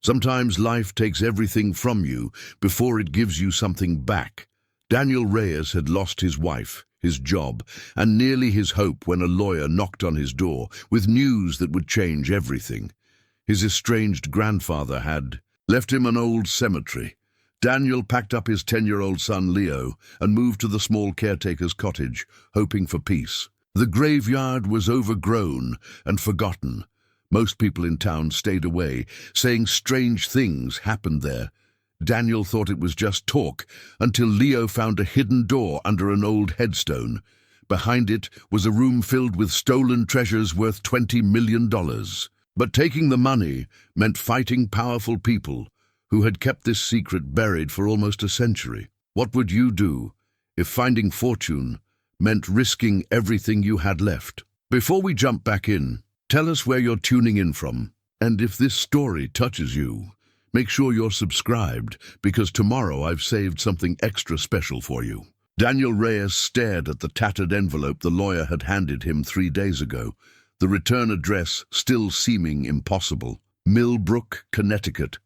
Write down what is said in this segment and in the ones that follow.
Sometimes life takes everything from you before it gives you something back. Daniel Reyes had lost his wife, his job, and nearly his hope when a lawyer knocked on his door with news that would change everything. His estranged grandfather had left him an old cemetery. Daniel packed up his 10-year-old son Leo and moved to the small caretaker's cottage, hoping for peace. The graveyard was overgrown and forgotten. Most people in town stayed away, saying strange things happened there. Daniel thought it was just talk, until Leo found a hidden door under an old headstone. Behind it was a room filled with stolen treasures worth $20 million. But taking the money meant fighting powerful people who had kept this secret buried for almost a century. What would you do if finding fortune meant risking everything you had left? Before we jump back in, tell us where you're tuning in from, and if this story touches you, make sure you're subscribed, because tomorrow I've saved something extra special for you. Daniel Reyes stared at the tattered envelope the lawyer had handed him 3 days ago, the return address still seeming impossible. Millbrook, Connecticut.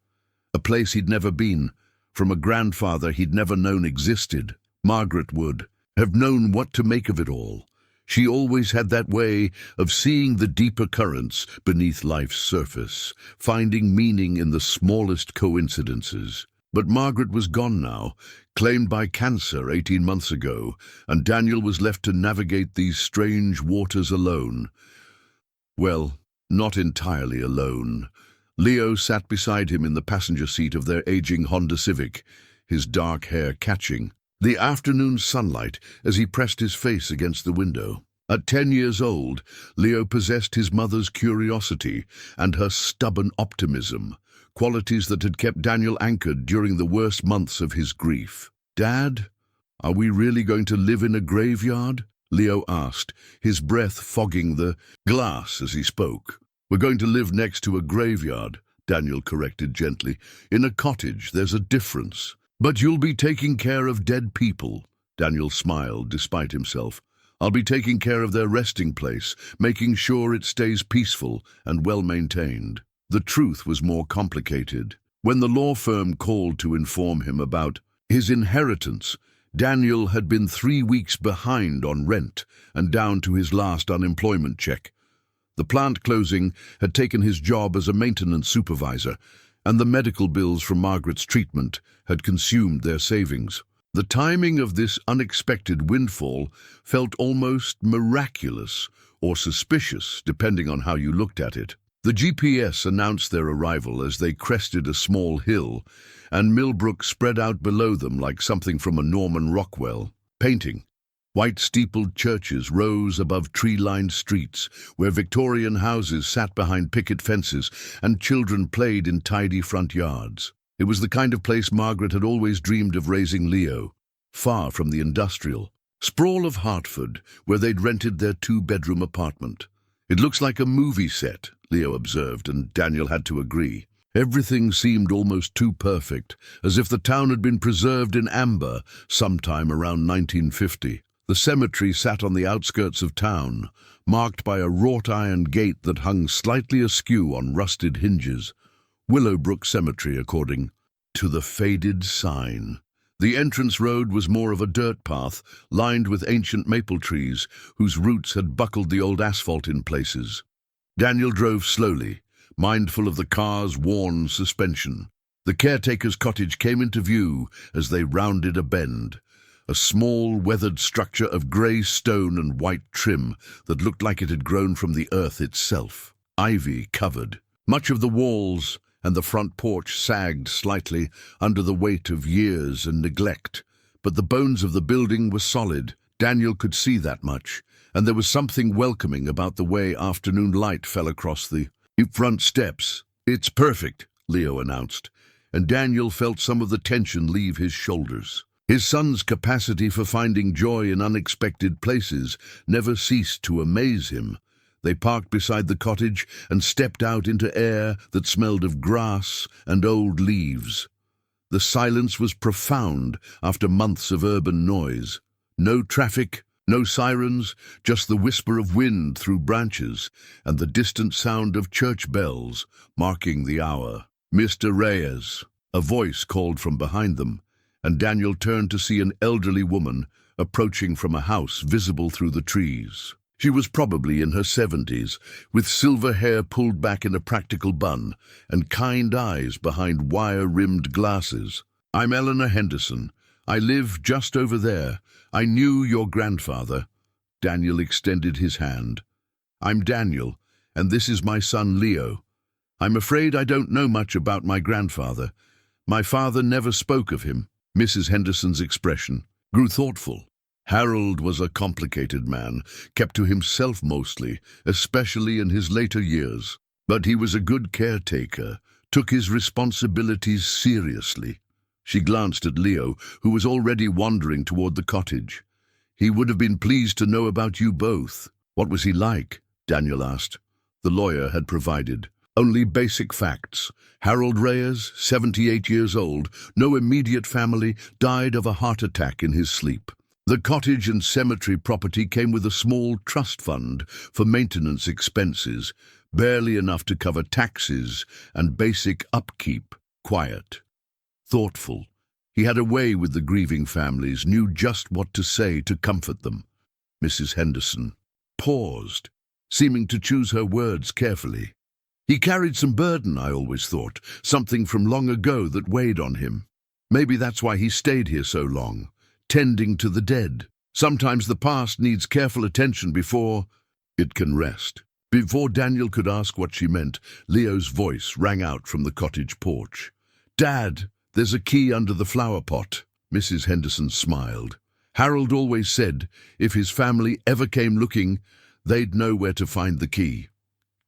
A place he'd never been, from a grandfather he'd never known existed. Margaret would have known what to make of it all. She always had that way of seeing the deeper currents beneath life's surface, finding meaning in the smallest coincidences. But Margaret was gone now, claimed by cancer 18 months ago, and Daniel was left to navigate these strange waters alone. Well, not entirely alone. Leo sat beside him in the passenger seat of their aging Honda Civic, his dark hair catching the afternoon sunlight as he pressed his face against the window. At 10 years old, Leo possessed his mother's curiosity and her stubborn optimism, qualities that had kept Daniel anchored during the worst months of his grief. "Dad, are we really going to live in a graveyard?" Leo asked, his breath fogging the glass as he spoke. "We're going to live next to a graveyard," Daniel corrected gently. "In a cottage, there's a difference." "But you'll be taking care of dead people," Daniel smiled despite himself. "I'll be taking care of their resting place, making sure it stays peaceful and well-maintained." The truth was more complicated. When the law firm called to inform him about his inheritance, Daniel had been 3 weeks behind on rent and down to his last unemployment check. The plant closing had taken his job as a maintenance supervisor, and the medical bills from Margaret's treatment had consumed their savings. The timing of this unexpected windfall felt almost miraculous or suspicious, depending on how you looked at it. The GPS announced their arrival as they crested a small hill, and Millbrook spread out below them like something from a Norman Rockwell painting. White steepled churches rose above tree-lined streets, where Victorian houses sat behind picket fences and children played in tidy front yards. It was the kind of place Margaret had always dreamed of raising Leo, far from the industrial sprawl of Hartford, where they'd rented their 2-bedroom apartment. "It looks like a movie set," Leo observed, and Daniel had to agree. Everything seemed almost too perfect, as if the town had been preserved in amber sometime around 1950. The cemetery sat on the outskirts of town, marked by a wrought-iron gate that hung slightly askew on rusted hinges. Willowbrook Cemetery, according to the faded sign. The entrance road was more of a dirt path, lined with ancient maple trees, whose roots had buckled the old asphalt in places. Daniel drove slowly, mindful of the car's worn suspension. The caretaker's cottage came into view as they rounded a bend. A small, weathered structure of grey stone and white trim that looked like it had grown from the earth itself. Ivy covered. Much of the walls and the front porch sagged slightly under the weight of years and neglect, but the bones of the building were solid. Daniel could see that much, and there was something welcoming about the way afternoon light fell across the front steps. "It's perfect," Leo announced, and Daniel felt some of the tension leave his shoulders. His son's capacity for finding joy in unexpected places never ceased to amaze him. They parked beside the cottage and stepped out into air that smelled of grass and old leaves. The silence was profound after months of urban noise. No traffic, no sirens, just the whisper of wind through branches and the distant sound of church bells marking the hour. "Mr. Reyes," a voice called from behind them, and Daniel turned to see an elderly woman approaching from a house visible through the trees. She was probably in her 70s, with silver hair pulled back in a practical bun and kind eyes behind wire-rimmed glasses. "I'm Eleanor Henderson. I live just over there. I knew your grandfather." Daniel extended his hand. "I'm Daniel, and this is my son Leo. I'm afraid I don't know much about my grandfather. My father never spoke of him." Mrs. Henderson's expression grew thoughtful. Harold was a complicated man, kept to himself mostly, especially in his later years. But he was a good caretaker, took his responsibilities seriously. She glanced at Leo, who was already wandering toward the cottage. "He would have been pleased to know about you both." "What was he like?" Daniel asked. The lawyer had provided only basic facts. Harold Reyes, 78 years old, no immediate family, died of a heart attack in his sleep. The cottage and cemetery property came with a small trust fund for maintenance expenses, barely enough to cover taxes and basic upkeep. Quiet. Thoughtful. He had a way with the grieving families, knew just what to say to comfort them. Mrs. Henderson paused, seeming to choose her words carefully. "He carried some burden, I always thought, something from long ago that weighed on him. Maybe that's why he stayed here so long, tending to the dead. Sometimes the past needs careful attention before it can rest." Before Daniel could ask what she meant, Leo's voice rang out from the cottage porch. "Dad, there's a key under the flower pot." Mrs. Henderson smiled. "Harold always said if his family ever came looking, they'd know where to find the key."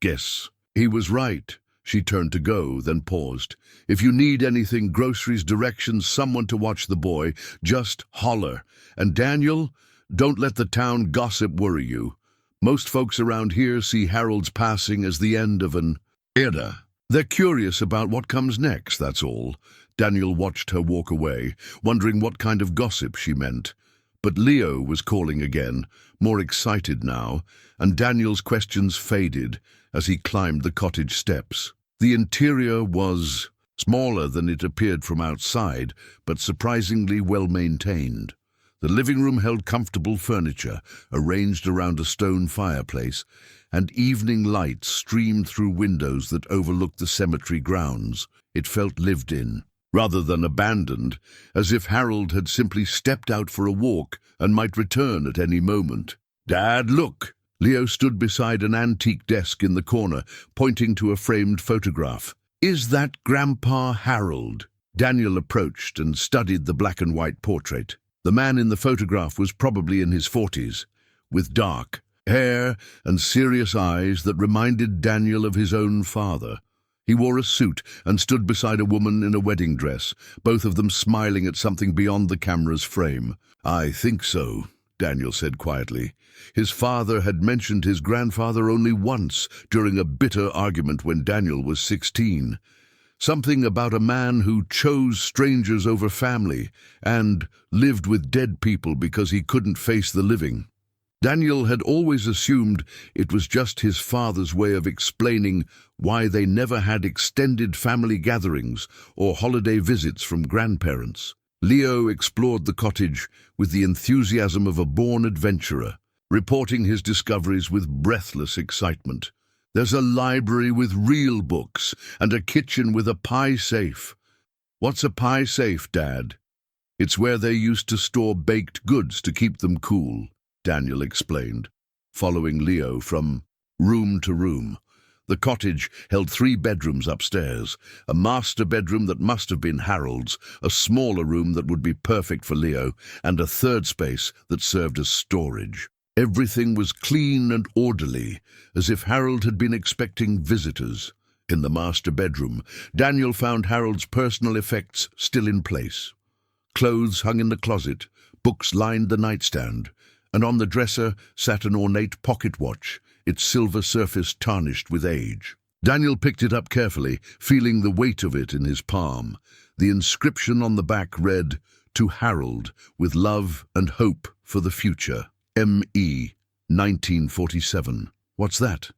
"Guess he was right." She turned to go, then paused. "If you need anything, groceries, directions, someone to watch the boy, just holler. And Daniel, don't let the town gossip worry you. Most folks around here see Harold's passing as the end of an era. They're curious about what comes next, that's all." Daniel watched her walk away, wondering what kind of gossip she meant. But Leo was calling again, more excited now, and Daniel's questions faded as he climbed the cottage steps. The interior was smaller than it appeared from outside, but surprisingly well maintained. The living room held comfortable furniture, arranged around a stone fireplace, and evening light streamed through windows that overlooked the cemetery grounds. It felt lived in, rather than abandoned, as if Harold had simply stepped out for a walk and might return at any moment. "Dad, look!" Leo stood beside an antique desk in the corner, pointing to a framed photograph. "Is that Grandpa Harold?" Daniel approached and studied the black and white portrait. The man in the photograph was probably in his 40s, with dark hair and serious eyes that reminded Daniel of his own father. He wore a suit and stood beside a woman in a wedding dress, both of them smiling at something beyond the camera's frame. "I think so," Daniel said quietly. His father had mentioned his grandfather only once during a bitter argument when Daniel was 16. Something about a man who chose strangers over family and lived with dead people because he couldn't face the living. Daniel had always assumed it was just his father's way of explaining why they never had extended family gatherings or holiday visits from grandparents. Leo explored the cottage with the enthusiasm of a born adventurer, reporting his discoveries with breathless excitement. "There's a library with real books and a kitchen with a pie safe." "What's a pie safe, Dad?" "It's where they used to store baked goods to keep them cool," Daniel explained, following Leo from room to room. The cottage held 3 bedrooms upstairs, a master bedroom that must have been Harold's, a smaller room that would be perfect for Leo, and a third space that served as storage. Everything was clean and orderly, as if Harold had been expecting visitors. In the master bedroom, Daniel found Harold's personal effects still in place. Clothes hung in the closet, books lined the nightstand, and on the dresser sat an ornate pocket watch, its silver surface tarnished with age. Daniel picked it up carefully, feeling the weight of it in his palm. The inscription on the back read, "To Harold, with love and hope for the future. M.E. 1947. "What's that?"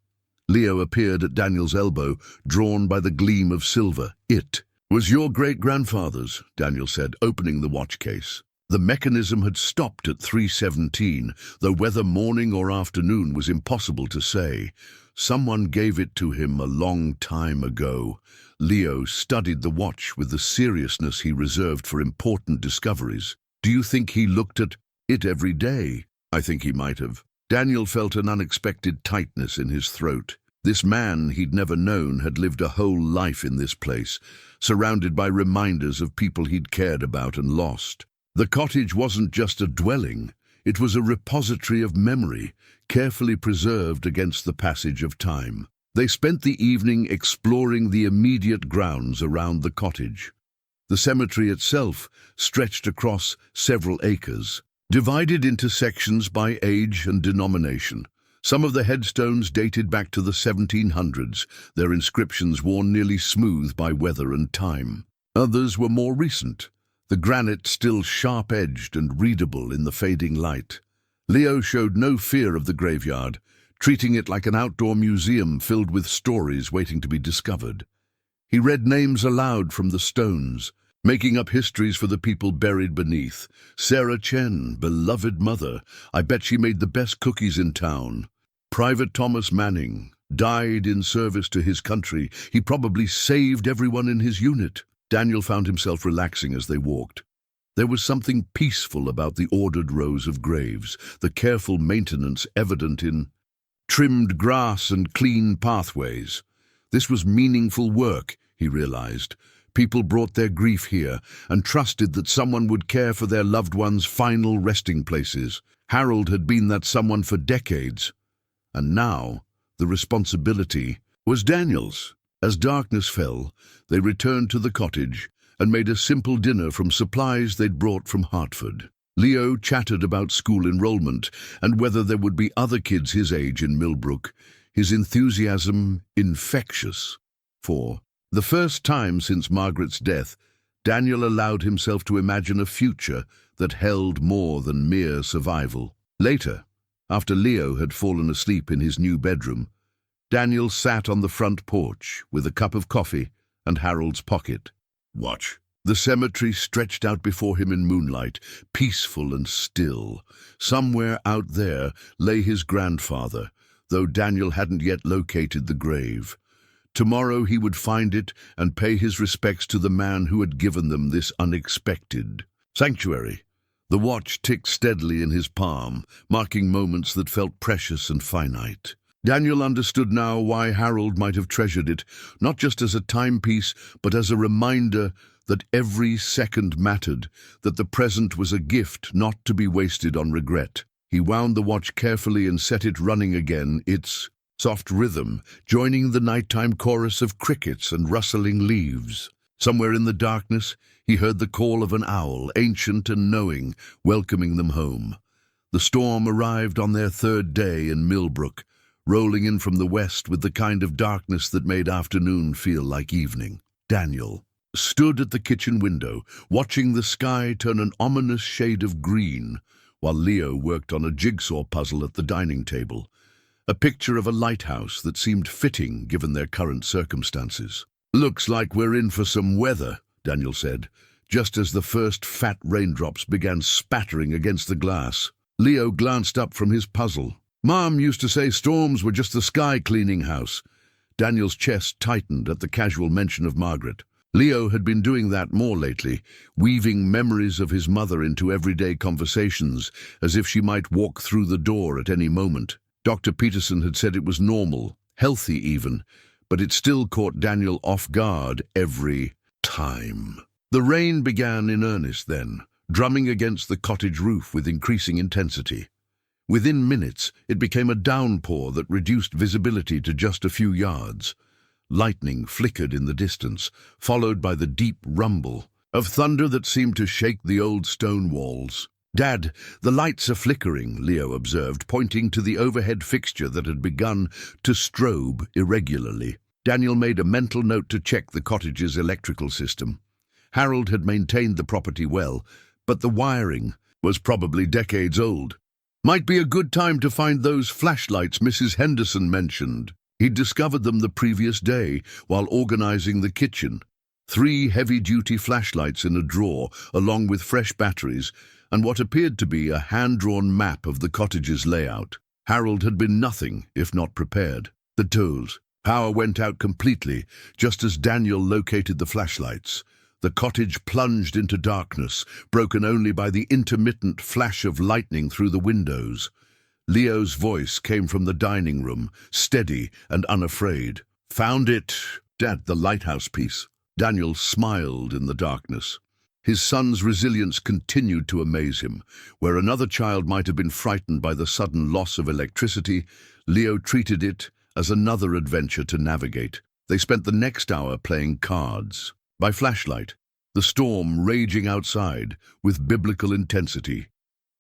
Leo appeared at Daniel's elbow, drawn by the gleam of silver. "It was your great-grandfather's," Daniel said, opening the watch case. The mechanism had stopped at 3:17, though whether morning or afternoon was impossible to say. Someone gave it to him a long time ago. Leo studied the watch with the seriousness he reserved for important discoveries. "Do you think he looked at it every day?" "I think he might have." Daniel felt an unexpected tightness in his throat. This man he'd never known had lived a whole life in this place, surrounded by reminders of people he'd cared about and lost. The cottage wasn't just a dwelling, it was a repository of memory, carefully preserved against the passage of time. They spent the evening exploring the immediate grounds around the cottage. The cemetery itself stretched across several acres, divided into sections by age and denomination. Some of the headstones dated back to the 1700s, their inscriptions worn nearly smooth by weather and time. Others were more recent, the granite still sharp-edged and readable in the fading light. Leo showed no fear of the graveyard, treating it like an outdoor museum filled with stories waiting to be discovered. He read names aloud from the stones, making up histories for the people buried beneath. "Sarah Chen, beloved mother, I bet she made the best cookies in town. Private Thomas Manning, died in service to his country. He probably saved everyone in his unit." Daniel found himself relaxing as they walked. There was something peaceful about the ordered rows of graves, the careful maintenance evident in trimmed grass and clean pathways. This was meaningful work, he realized. People brought their grief here and trusted that someone would care for their loved ones' final resting places. Harold had been that someone for decades, and now the responsibility was Daniel's. As darkness fell, they returned to the cottage and made a simple dinner from supplies they'd brought from Hartford. Leo chattered about school enrollment and whether there would be other kids his age in Millbrook, his enthusiasm infectious. For the first time since Margaret's death, Daniel allowed himself to imagine a future that held more than mere survival. Later, after Leo had fallen asleep in his new bedroom, Daniel sat on the front porch with a cup of coffee and Harold's pocket. Watch. The cemetery stretched out before him in moonlight, peaceful and still. Somewhere out there lay his grandfather, though Daniel hadn't yet located the grave. Tomorrow he would find it and pay his respects to the man who had given them this unexpected sanctuary. The watch ticked steadily in his palm, marking moments that felt precious and finite. Daniel understood now why Harold might have treasured it, not just as a timepiece, but as a reminder that every second mattered, that the present was a gift not to be wasted on regret. He wound the watch carefully and set it running again, its soft rhythm joining the nighttime chorus of crickets and rustling leaves. Somewhere in the darkness, he heard the call of an owl, ancient and knowing, welcoming them home. The storm arrived on their third day in Millbrook, rolling in from the west with the kind of darkness that made afternoon feel like evening. Daniel stood at the kitchen window, watching the sky turn an ominous shade of green, while Leo worked on a jigsaw puzzle at the dining table, a picture of a lighthouse that seemed fitting given their current circumstances. "Looks like we're in for some weather," Daniel said, just as the first fat raindrops began spattering against the glass. Leo glanced up from his puzzle. "Mom used to say storms were just the sky cleaning house." Daniel's chest tightened at the casual mention of Margaret. Leo had been doing that more lately, weaving memories of his mother into everyday conversations, as if she might walk through the door at any moment. Dr. Peterson had said it was normal, healthy even, but it still caught Daniel off guard every time. The rain began in earnest then, drumming against the cottage roof with increasing intensity. Within minutes, it became a downpour that reduced visibility to just a few yards. Lightning flickered in the distance, followed by the deep rumble of thunder that seemed to shake the old stone walls. "Dad, the lights are flickering," Leo observed, pointing to the overhead fixture that had begun to strobe irregularly. Daniel made a mental note to check the cottage's electrical system. Harold had maintained the property well, but the wiring was probably decades old. "Might be a good time to find those flashlights Mrs. Henderson mentioned." He'd discovered them the previous day while organizing the kitchen. 3 heavy-duty flashlights in a drawer, along with fresh batteries, and what appeared to be a hand-drawn map of the cottage's layout. Harold had been nothing if not prepared. The tools. Power went out completely, just as Daniel located the flashlights. The cottage plunged into darkness, broken only by the intermittent flash of lightning through the windows. Leo's voice came from the dining room, steady and unafraid. "Found it, Dad, the lighthouse piece." Daniel smiled in the darkness. His son's resilience continued to amaze him. Where another child might have been frightened by the sudden loss of electricity, Leo treated it as another adventure to navigate. They spent the next hour playing cards. By flashlight, the storm raging outside with biblical intensity.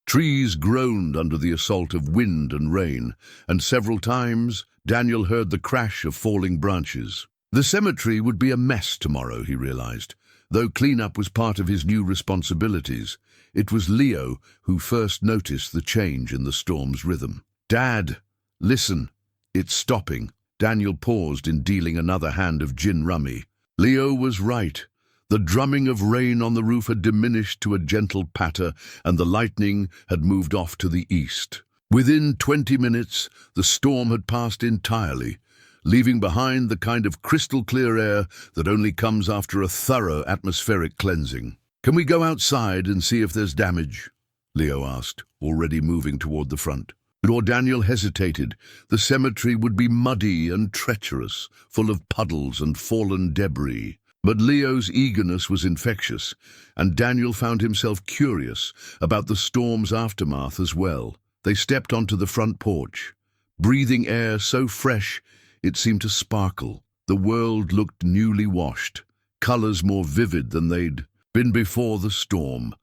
Trees groaned under the assault of wind and rain, and several times Daniel heard the crash of falling branches. The cemetery would be a mess tomorrow, he realized. Though cleanup was part of his new responsibilities, it was Leo who first noticed the change in the storm's rhythm. "Dad, listen, it's stopping." Daniel paused in dealing another hand of gin rummy. Leo was right. The drumming of rain on the roof had diminished to a gentle patter, and the lightning had moved off to the east. Within 20 minutes, the storm had passed entirely, leaving behind the kind of crystal-clear air that only comes after a thorough atmospheric cleansing. "Can we go outside and see if there's damage?" Leo asked, already moving toward the front. But Daniel hesitated. The cemetery would be muddy and treacherous, full of puddles and fallen debris. But Leo's eagerness was infectious, and Daniel found himself curious about the storm's aftermath as well. They stepped onto the front porch, breathing air so fresh it seemed to sparkle. The world looked newly washed, colors more vivid than they'd been before the storm.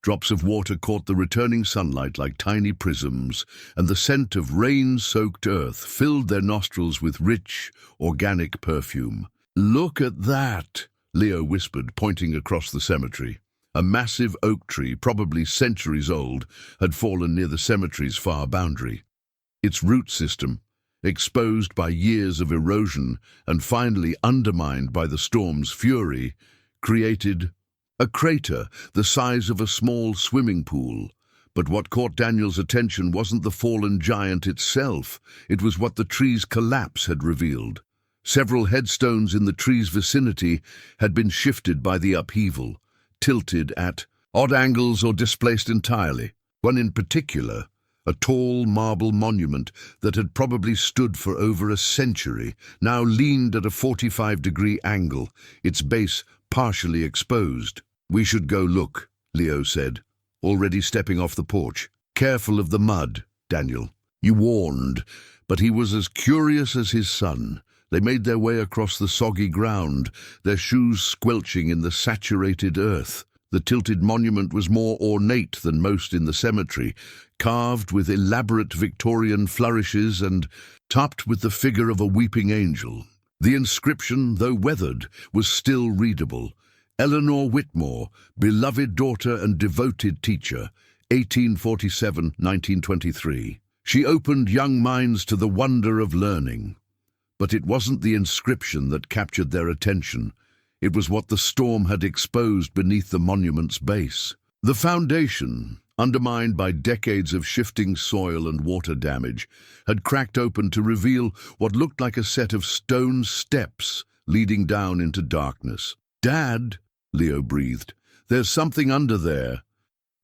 Drops of water caught the returning sunlight like tiny prisms, and the scent of rain-soaked earth filled their nostrils with rich, organic perfume. "Look at that," Leo whispered, pointing across the cemetery. A massive oak tree, probably centuries old, had fallen near the cemetery's far boundary. Its root system, exposed by years of erosion and finally undermined by the storm's fury, created a crater the size of a small swimming pool. But what caught Daniel's attention wasn't the fallen giant itself. It was what the tree's collapse had revealed. Several headstones in the tree's vicinity had been shifted by the upheaval, tilted at odd angles or displaced entirely. One in particular, a tall marble monument that had probably stood for over a century, now leaned at a 45-degree angle, its base partially exposed. "We should go look," Leo said, already stepping off the porch. "Careful of the mud, Daniel." You warned, but he was as curious as his son. They made their way across the soggy ground, their shoes squelching in the saturated earth. The tilted monument was more ornate than most in the cemetery, carved with elaborate Victorian flourishes and topped with the figure of a weeping angel. The inscription, though weathered, was still readable. Eleanor Whitmore, beloved daughter and devoted teacher, 1847-1923. She opened young minds to the wonder of learning. But it wasn't the inscription that captured their attention. It was what the storm had exposed beneath the monument's base. The foundation, undermined by decades of shifting soil and water damage, had cracked open to reveal what looked like a set of stone steps leading down into darkness. "Dad," Leo breathed, "there's something under there."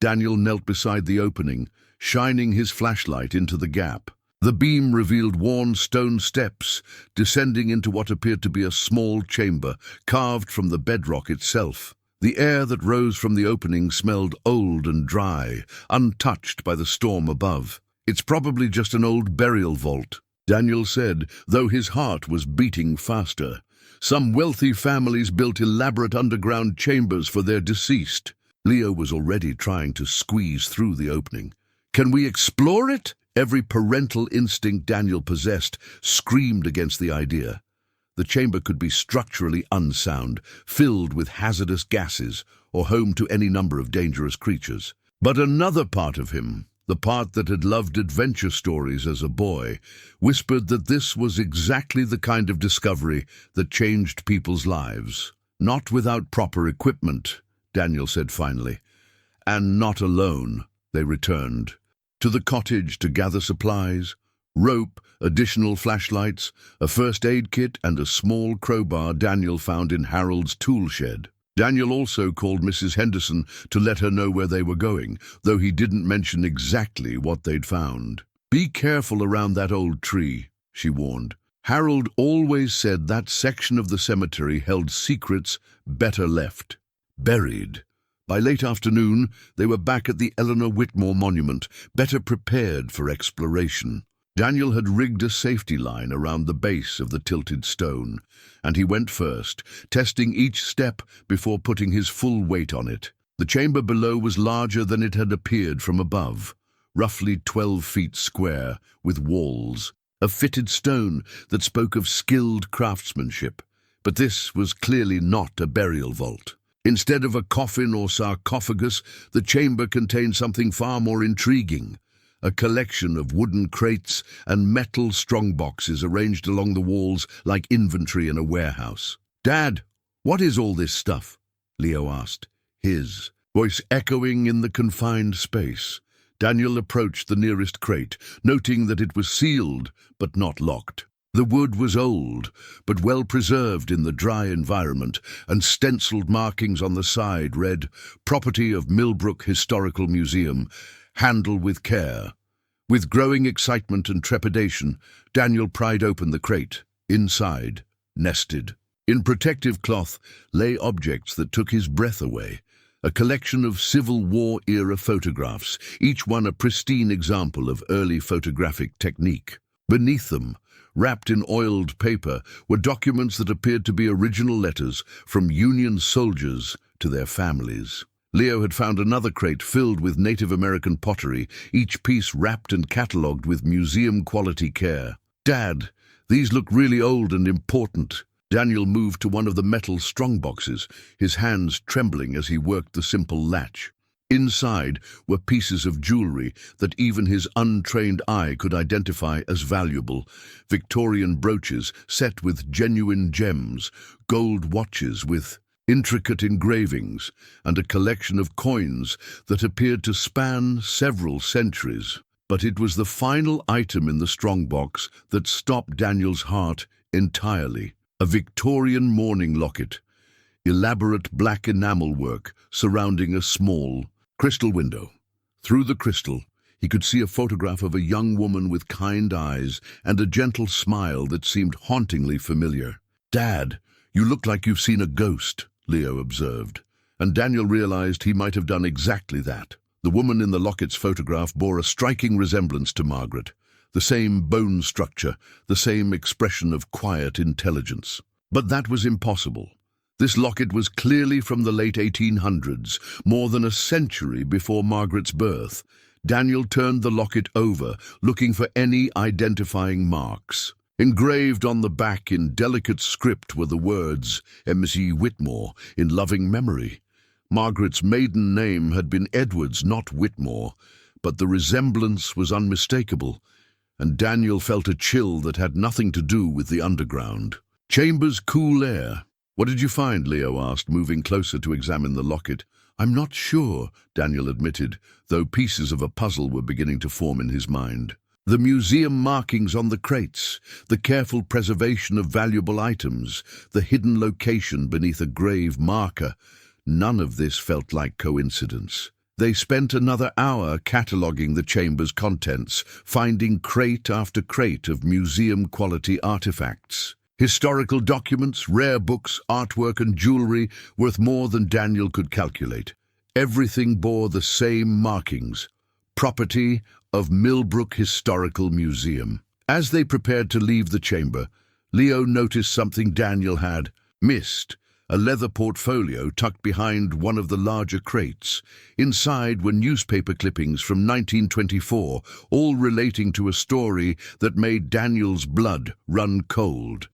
Daniel knelt beside the opening, shining his flashlight into the gap. The beam revealed worn stone steps descending into what appeared to be a small chamber, carved from the bedrock itself. The air that rose from the opening smelled old and dry, untouched by the storm above. "It's probably just an old burial vault," Daniel said, though his heart was beating faster. "Some wealthy families built elaborate underground chambers for their deceased." Leo was already trying to squeeze through the opening. "Can we explore it?" Every parental instinct Daniel possessed screamed against the idea. The chamber could be structurally unsound, filled with hazardous gases, or home to any number of dangerous creatures. But another part of him, the part that had loved adventure stories as a boy, whispered that this was exactly the kind of discovery that changed people's lives. "Not without proper equipment," Daniel said finally. "And not alone," they returned. To the cottage to gather supplies, rope, additional flashlights, a first aid kit and a small crowbar Daniel found in Harold's tool shed. Daniel also called Mrs. Henderson to let her know where they were going, though he didn't mention exactly what they'd found. "Be careful around that old tree," she warned. "Harold always said that section of the cemetery held secrets better left buried." By late afternoon, they were back at the Eleanor Whitmore Monument, better prepared for exploration. Daniel had rigged a safety line around the base of the tilted stone, and he went first, testing each step before putting his full weight on it. The chamber below was larger than it had appeared from above, roughly 12 feet square, with walls, a fitted stone that spoke of skilled craftsmanship. But this was clearly not a burial vault. Instead of a coffin or sarcophagus, the chamber contained something far more intriguing. A collection of wooden crates and metal strongboxes arranged along the walls like inventory in a warehouse. "Dad, what is all this stuff?" Leo asked, his voice echoing in the confined space. Daniel approached the nearest crate, noting that it was sealed but not locked. The wood was old, but well preserved in the dry environment, and stenciled markings on the side read, "Property of Millbrook Historical Museum. Handle with care." With growing excitement and trepidation, Daniel pried open the crate. Inside, nested, in protective cloth, lay objects that took his breath away. A collection of Civil War-era photographs, each one a pristine example of early photographic technique. Beneath them, wrapped in oiled paper, were documents that appeared to be original letters from Union soldiers to their families. Leo had found another crate filled with Native American pottery, each piece wrapped and catalogued with museum-quality care. "Dad, these look really old and important." Daniel moved to one of the metal strongboxes, his hands trembling as he worked the simple latch. Inside were pieces of jewelry that even his untrained eye could identify as valuable. Victorian brooches set with genuine gems, gold watches with intricate engravings, and a collection of coins that appeared to span several centuries. But it was the final item in the strongbox that stopped Daniel's heart entirely. A Victorian mourning locket, elaborate black enamel work surrounding a small crystal window. Through the crystal, he could see a photograph of a young woman with kind eyes and a gentle smile that seemed hauntingly familiar. "Dad, you look like you've seen a ghost," Leo observed, and Daniel realized he might have done exactly that. The woman in the locket's photograph bore a striking resemblance to Margaret. The same bone structure, the same expression of quiet intelligence. But that was impossible. This locket was clearly from the late 1800s, more than a century before Margaret's birth. Daniel turned the locket over, looking for any identifying marks. Engraved on the back in delicate script were the words, "M.C. Whitmore, in loving memory." Margaret's maiden name had been Edwards, not Whitmore, but the resemblance was unmistakable, and Daniel felt a chill that had nothing to do with the underground. "Chamber's cool air." "What did you find?" Leo asked, moving closer to examine the locket. "I'm not sure," Daniel admitted, though pieces of a puzzle were beginning to form in his mind. The museum markings on the crates, the careful preservation of valuable items, the hidden location beneath a grave marker, none of this felt like coincidence. They spent another hour cataloguing the chamber's contents, finding crate after crate of museum-quality artifacts. Historical documents, rare books, artwork and jewelry worth more than Daniel could calculate. Everything bore the same markings. Property of Millbrook Historical Museum. As they prepared to leave the chamber, Leo noticed something Daniel had missed, a leather portfolio tucked behind one of the larger crates. Inside were newspaper clippings from 1924, all relating to a story that made Daniel's blood run cold.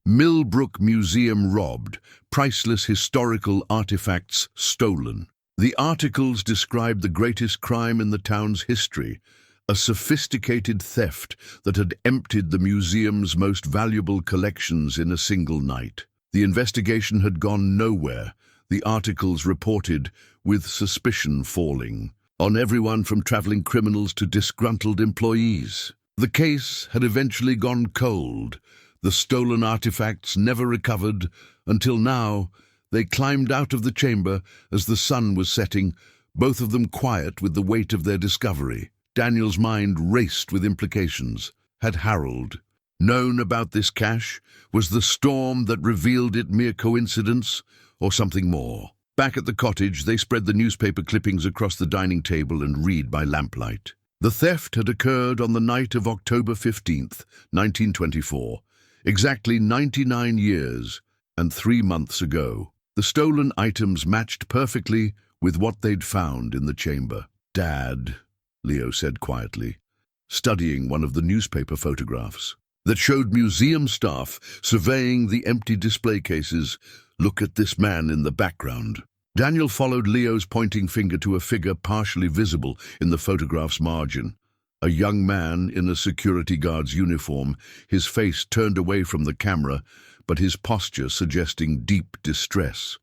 Millbrook Museum robbed, priceless historical artifacts stolen. The articles described the greatest crime in the town's history, a sophisticated theft that had emptied the museum's most valuable collections in a single night. The investigation had gone nowhere, the articles reported, with suspicion falling on everyone from traveling criminals to disgruntled employees. The case had eventually gone cold, the stolen artifacts never recovered, until now. They climbed out of the chamber as the sun was setting, both of them quiet with the weight of their discovery. Daniel's mind raced with implications. Had Harold known about this cache? Was the storm that revealed it mere coincidence, or something more? Back at the cottage, they spread the newspaper clippings across the dining table and read by lamplight. The theft had occurred on the night of October 15th, 1924, exactly 99 years and 3 months ago. The stolen items matched perfectly with what they'd found in the chamber. "Dad," Leo said quietly, studying one of the newspaper photographs that showed museum staff surveying the empty display cases. "Look at this man in the background." Daniel followed Leo's pointing finger to a figure partially visible in the photograph's margin. A young man in a security guard's uniform, his face turned away from the camera, but his posture suggesting deep distress.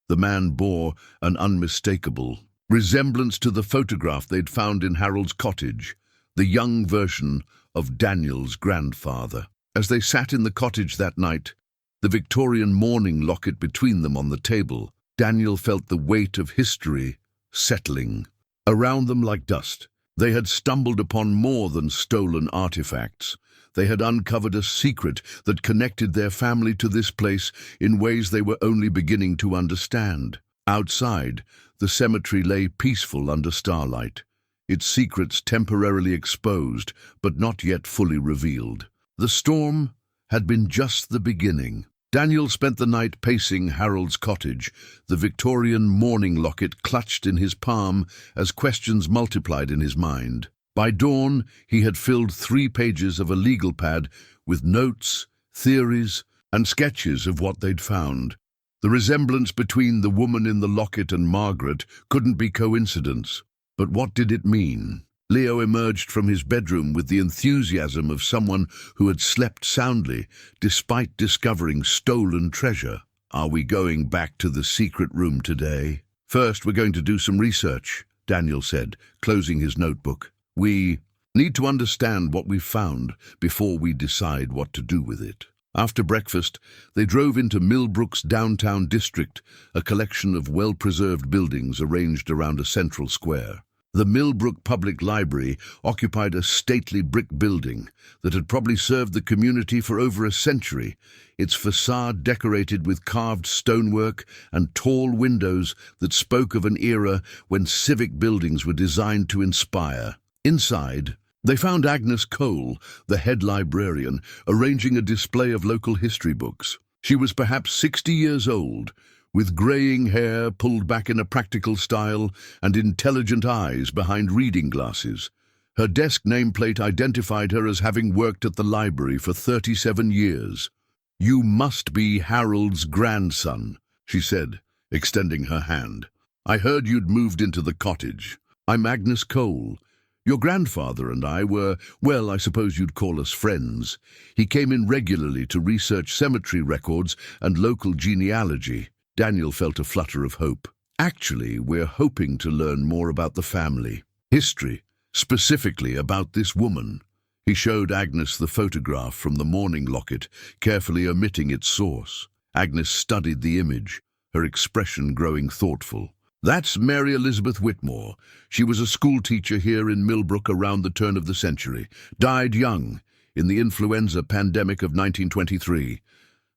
The man bore an unmistakable resemblance to the photograph they'd found in Harold's cottage, the young version of Daniel's grandfather. As they sat in the cottage that night, the Victorian mourning locket between them on the table, Daniel felt the weight of history settling around them like dust. They had stumbled upon more than stolen artifacts. They had uncovered a secret that connected their family to this place in ways they were only beginning to understand. Outside, the cemetery lay peaceful under starlight, its secrets temporarily exposed but not yet fully revealed. The storm had been just the beginning. Daniel spent the night pacing Harold's cottage, the Victorian mourning locket clutched in his palm as questions multiplied in his mind. By dawn, he had filled 3 pages of a legal pad with notes, theories, and sketches of what they'd found. The resemblance between the woman in the locket and Margaret couldn't be coincidence. But what did it mean? Leo emerged from his bedroom with the enthusiasm of someone who had slept soundly despite discovering stolen treasure. "Are we going back to the secret room today?" "First, we're going to do some research," Daniel said, closing his notebook. "We need to understand what we've found before we decide what to do with it." After breakfast, they drove into Millbrook's downtown district, a collection of well-preserved buildings arranged around a central square. The Millbrook Public Library occupied a stately brick building that had probably served the community for over a century, its facade decorated with carved stonework and tall windows that spoke of an era when civic buildings were designed to inspire. Inside, they found Agnes Cole, the head librarian, arranging a display of local history books. She was perhaps 60 years old, with greying hair pulled back in a practical style and intelligent eyes behind reading glasses. Her desk nameplate identified her as having worked at the library for 37 years. "You must be Harold's grandson," she said, extending her hand. "I heard you'd moved into the cottage. I'm Agnes Cole. Your grandfather and I were, well, I suppose you'd call us friends. He came in regularly to research cemetery records and local genealogy." Daniel felt a flutter of hope. "Actually, we're hoping to learn more about the family. History, specifically about this woman." He showed Agnes the photograph from the mourning locket, carefully omitting its source. Agnes studied the image, her expression growing thoughtful. "That's Mary Elizabeth Whitmore. She was a schoolteacher here in Millbrook around the turn of the century. Died young, in the influenza pandemic of 1923.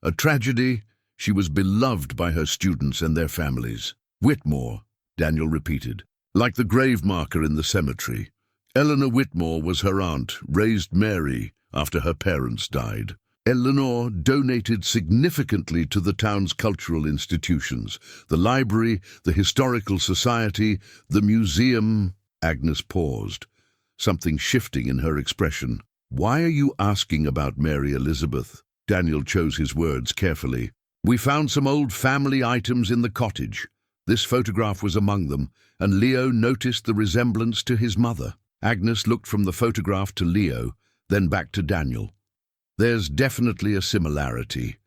A tragedy. She was beloved by her students and their families." "Whitmore," Daniel repeated, "like the grave marker in the cemetery. Eleanor Whitmore was her aunt, raised Mary after her parents died. Eleanor donated significantly to the town's cultural institutions, the library, the historical society, the museum." Agnes paused, something shifting in her expression. "Why are you asking about Mary Elizabeth?" Daniel chose his words carefully. "We found some old family items in the cottage. This photograph was among them, and Leo noticed the resemblance to his mother. Agnes looked from the photograph to Leo, then back to Daniel. There's definitely a similarity.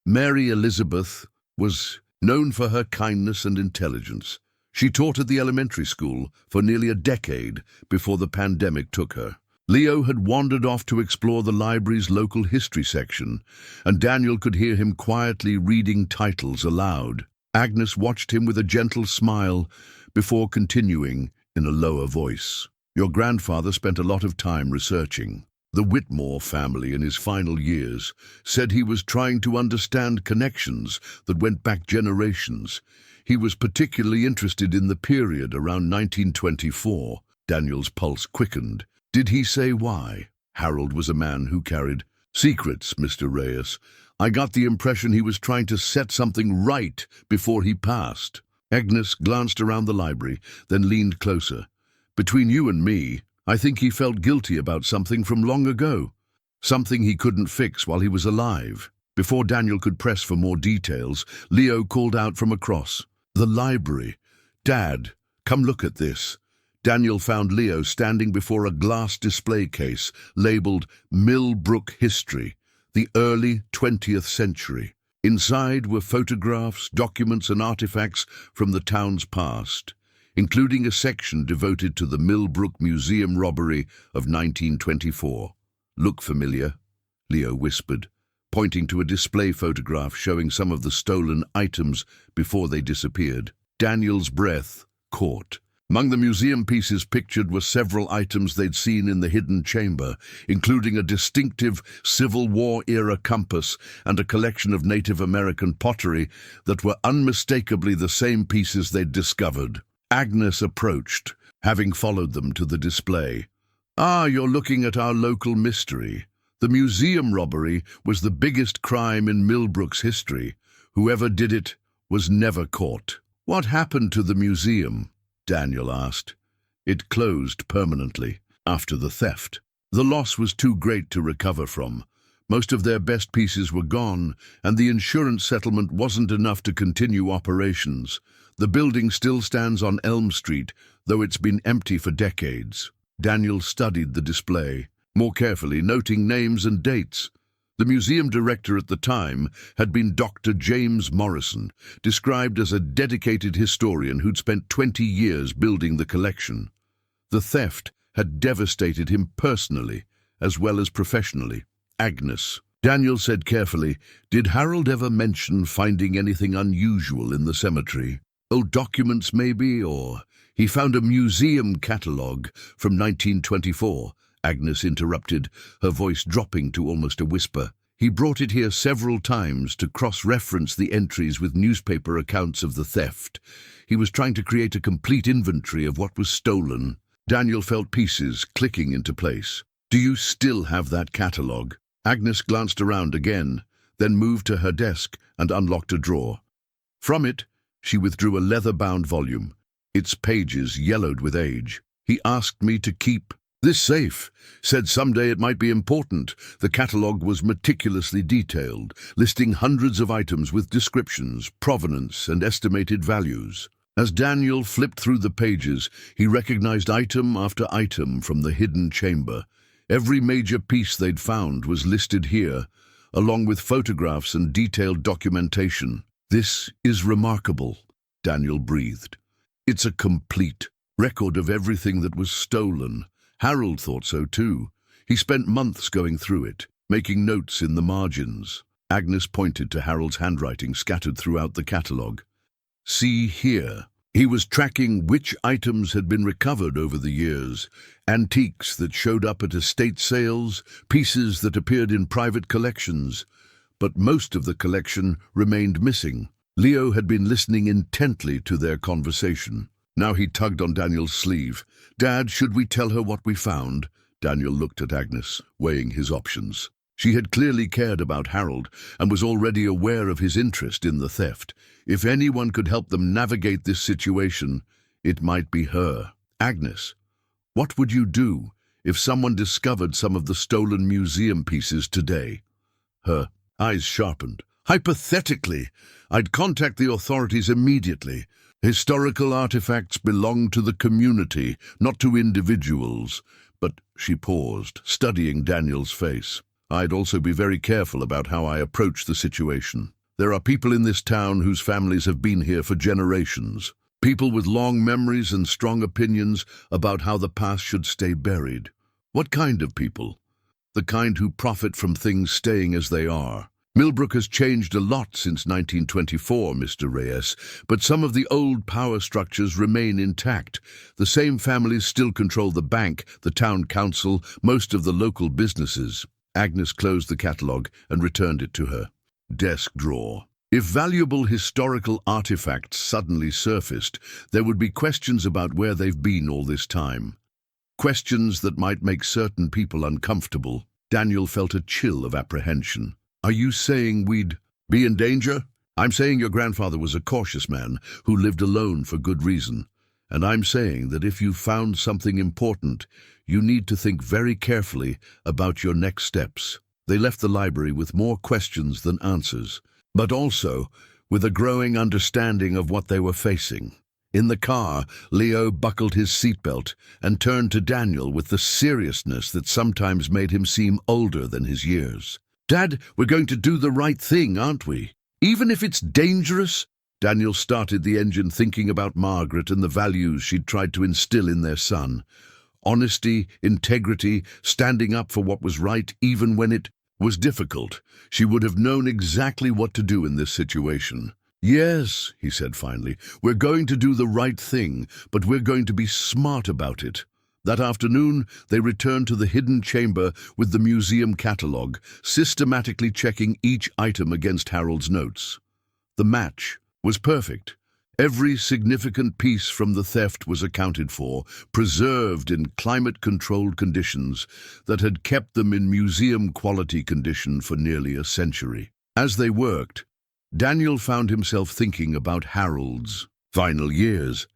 Mary Elizabeth was known for her kindness and intelligence. She taught at the elementary school for nearly a decade before the pandemic took her. Leo had wandered off to explore the library's local history section, and Daniel could hear him quietly reading titles aloud. Agnes watched him with a gentle smile before continuing in a lower voice. Your grandfather spent a lot of time researching. The Whitmore family in his final years said he was trying to understand connections that went back generations. He was particularly interested in the period around 1924. Daniel's pulse quickened. Did he say why? Harold was a man who carried secrets, Mr. Reyes. I got the impression he was trying to set something right before he passed. Agnes glanced around the library, then leaned closer. Between you and me, I think he felt guilty about something from long ago. Something he couldn't fix while he was alive. Before Daniel could press for more details, Leo called out from across. The library. Dad, come look at this. Daniel found Leo standing before a glass display case labeled Millbrook History, the early 20th century. Inside were photographs, documents, and artifacts from the town's past, including a section devoted to the Millbrook Museum robbery of 1924. Look familiar? Leo whispered, pointing to a display photograph showing some of the stolen items before they disappeared. Daniel's breath caught. Among the museum pieces pictured were several items they'd seen in the hidden chamber, including a distinctive Civil War-era compass and a collection of Native American pottery that were unmistakably the same pieces they'd discovered. Agnes approached, having followed them to the display. Ah, you're looking at our local mystery. The museum robbery was the biggest crime in Millbrook's history. Whoever did it was never caught. What happened to the museum? Daniel asked. It closed permanently after the theft. The loss was too great to recover from. Most of their best pieces were gone, and the insurance settlement wasn't enough to continue operations. The building still stands on Elm Street, though it's been empty for decades. Daniel studied the display, more carefully, noting names and dates. The museum director at the time had been Dr. James Morrison, described as a dedicated historian who'd spent 20 years building the collection. The theft had devastated him personally, as well as professionally. Agnes. Daniel said carefully, did Harold ever mention finding anything unusual in the cemetery? Old documents maybe, or he found a museum catalogue from 1924. Agnes interrupted, her voice dropping to almost a whisper. He brought it here several times to cross-reference the entries with newspaper accounts of the theft. He was trying to create a complete inventory of what was stolen. Daniel felt pieces clicking into place. Do you still have that catalogue? Agnes glanced around again, then moved to her desk and unlocked a drawer. From it, she withdrew a leather-bound volume, its pages yellowed with age. He asked me to keep this safe, said someday it might be important. The catalogue was meticulously detailed, listing hundreds of items with descriptions, provenance, and estimated values. As Daniel flipped through the pages, he recognized item after item from the hidden chamber. Every major piece they'd found was listed here, along with photographs and detailed documentation. This is remarkable, Daniel breathed. It's a complete record of everything that was stolen. Harold thought so too. He spent months going through it, making notes in the margins. Agnes pointed to Harold's handwriting scattered throughout the catalogue. See here. He was tracking which items had been recovered over the years, antiques that showed up at estate sales, pieces that appeared in private collections. But most of the collection remained missing. Leo had been listening intently to their conversation. Now he tugged on Daniel's sleeve. Dad, should we tell her what we found? Daniel looked at Agnes, weighing his options. She had clearly cared about Harold and was already aware of his interest in the theft. If anyone could help them navigate this situation, it might be her. Agnes, what would you do if someone discovered some of the stolen museum pieces today? Her eyes sharpened. Hypothetically, I'd contact the authorities immediately. Historical artifacts belong to the community, not to individuals. But she paused, studying Daniel's face. I'd also be very careful about how I approach the situation. There are people in this town whose families have been here for generations. People with long memories and strong opinions about how the past should stay buried. What kind of people? The kind who profit from things staying as they are. Millbrook has changed a lot since 1924, Mr. Reyes, but some of the old power structures remain intact. The same families still control the bank, the town council, most of the local businesses. Agnes closed the catalogue and returned it to her desk drawer. If valuable historical artifacts suddenly surfaced, there would be questions about where they've been all this time. Questions that might make certain people uncomfortable. Daniel felt a chill of apprehension. Are you saying we'd be in danger? I'm saying your grandfather was a cautious man who lived alone for good reason. And I'm saying that if you found something important, you need to think very carefully about your next steps. They left the library with more questions than answers, but also with a growing understanding of what they were facing. In the car, Leo buckled his seatbelt and turned to Daniel with the seriousness that sometimes made him seem older than his years. Dad, we're going to do the right thing, aren't we? Even if it's dangerous? Daniel started the engine thinking about Margaret and the values she'd tried to instill in their son. Honesty, integrity, standing up for what was right even when it was difficult. She would have known exactly what to do in this situation. Yes, he said finally, we're going to do the right thing, but we're going to be smart about it. That afternoon, they returned to the hidden chamber with the museum catalogue, systematically checking each item against Harold's notes. The match was perfect. Every significant piece from the theft was accounted for, preserved in climate-controlled conditions that had kept them in museum-quality condition for nearly a century. As they worked, Daniel found himself thinking about Harold's final years.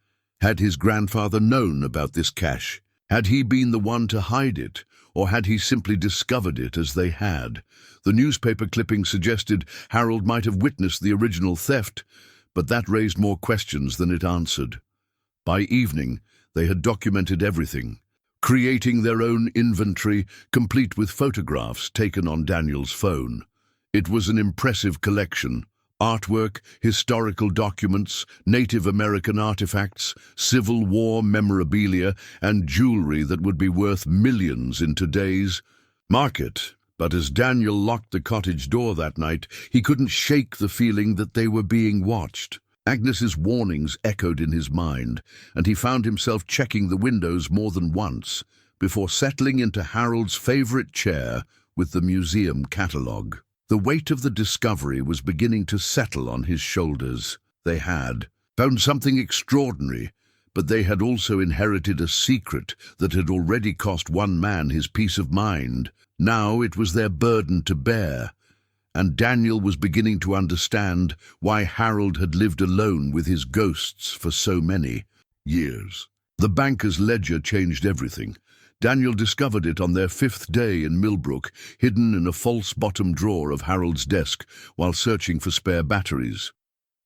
Had his grandfather known about this cache? Had he been the one to hide it, or had he simply discovered it as they had? The newspaper clipping suggested Harold might have witnessed the original theft, but that raised more questions than it answered. By evening, they had documented everything, creating their own inventory, complete with photographs taken on Daniel's phone. It was an impressive collection. Artwork, historical documents, Native American artifacts, Civil War memorabilia, and jewelry that would be worth millions in today's market. But as Daniel locked the cottage door that night, he couldn't shake the feeling that they were being watched. Agnes's warnings echoed in his mind, and he found himself checking the windows more than once before settling into Harold's favorite chair with the museum catalogue. The weight of the discovery was beginning to settle on his shoulders. They had found something extraordinary, but they had also inherited a secret that had already cost one man his peace of mind. Now it was their burden to bear, and Daniel was beginning to understand why Harold had lived alone with his ghosts for so many years. The banker's ledger changed everything. Daniel discovered it on their 5th day in Millbrook, hidden in a false bottom drawer of Harold's desk while searching for spare batteries.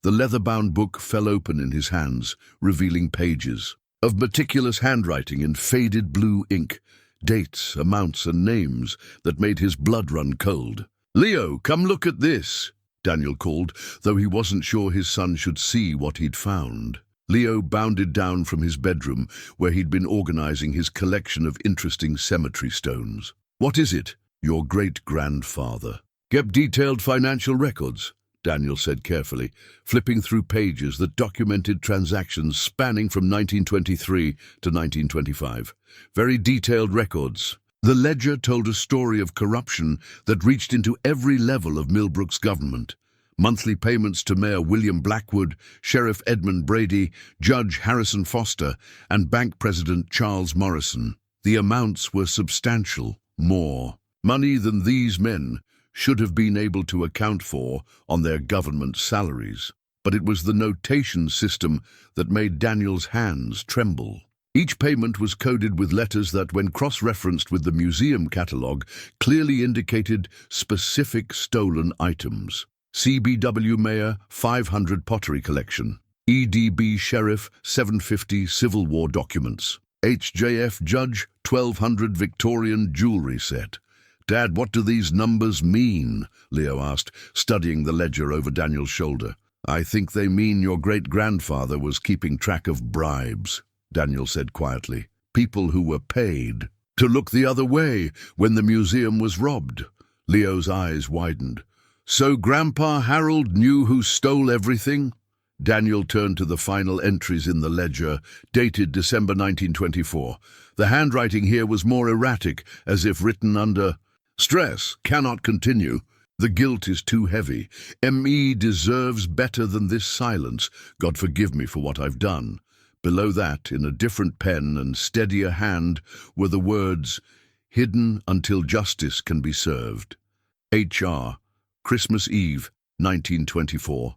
The leather-bound book fell open in his hands, revealing pages of meticulous handwriting in faded blue ink, dates, amounts, and names that made his blood run cold. "Leo, come look at this," Daniel called, though he wasn't sure his son should see what he'd found. Leo bounded down from his bedroom, where he'd been organizing his collection of interesting cemetery stones. "What is it?" "Your great-grandfather." "Kept detailed financial records," Daniel said carefully, flipping through pages that documented transactions spanning from 1923 to 1925. Very detailed records. The ledger told a story of corruption that reached into every level of Millbrook's government. Monthly payments to Mayor William Blackwood, Sheriff Edmund Brady, Judge Harrison Foster, and Bank President Charles Morrison. The amounts were substantial, more money than these men should have been able to account for on their government salaries. But it was the notation system that made Daniel's hands tremble. Each payment was coded with letters that, when cross-referenced with the museum catalogue, clearly indicated specific stolen items. CBW Mayor, 500 pottery collection. EDB Sheriff 750 Civil War documents. HJF Judge 1200 Victorian jewelry set. Dad, what do these numbers mean? Leo asked, studying the ledger over Daniel's shoulder. I think they mean your great-grandfather was keeping track of bribes, Daniel said quietly. People who were paid to look the other way when the museum was robbed. Leo's eyes widened. So Grandpa Harold knew who stole everything? Daniel turned to the final entries in the ledger, dated December 1924. The handwriting here was more erratic, as if written under stress. Cannot continue. The guilt is too heavy. M.E. deserves better than this silence. God forgive me for what I've done. Below that, in a different pen and steadier hand, were the words, hidden until justice can be served. H.R. Christmas Eve, 1924.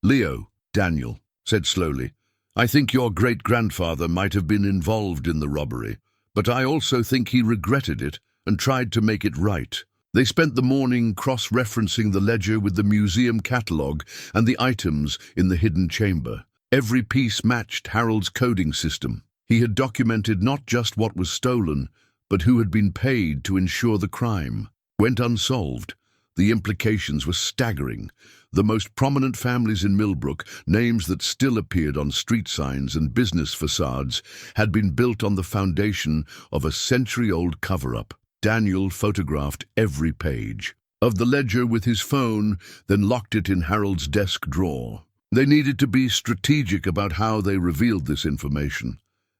Leo, Daniel said slowly, I think your great-grandfather might have been involved in the robbery, but I also think he regretted it and tried to make it right. They spent the morning cross-referencing the ledger with the museum catalogue and the items in the hidden chamber. Every piece matched Harold's coding system. He had documented not just what was stolen, but who had been paid to ensure the crime went unsolved. The implications were staggering. The most prominent families in Millbrook, names that still appeared on street signs and business facades, had been built on the foundation of a century-old cover-up. Daniel photographed every page of the ledger with his phone, then locked it in Harold's desk drawer. They needed to be strategic about how they revealed this information.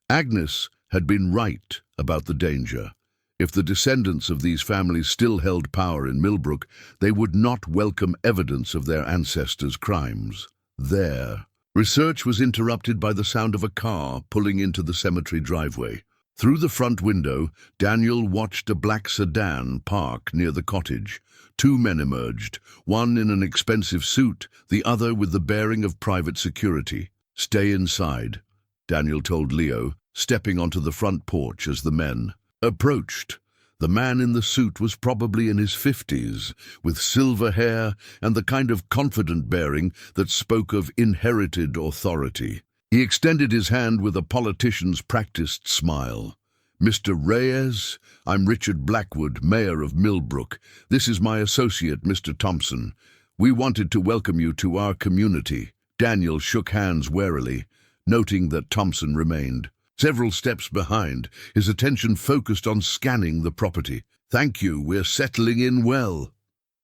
Agnes had been right about the danger. If the descendants of these families still held power in Millbrook, they would not welcome evidence of their ancestors' crimes. There. Research was interrupted by the sound of a car pulling into the cemetery driveway. Through the front window, Daniel watched a black sedan park near the cottage. Two men emerged, one in an expensive suit, the other with the bearing of private security. Stay inside, Daniel told Leo, stepping onto the front porch as the men approached. The man in the suit was probably in his 50s, with silver hair and the kind of confident bearing that spoke of inherited authority. He extended his hand with a politician's practiced smile. Mr. Reyes, I'm Richard Blackwood, mayor of Millbrook. This is my associate, Mr. Thompson. We wanted to welcome you to our community. Daniel shook hands warily, noting that Thompson remained several steps behind, his attention focused on scanning the property. Thank you, we're settling in well.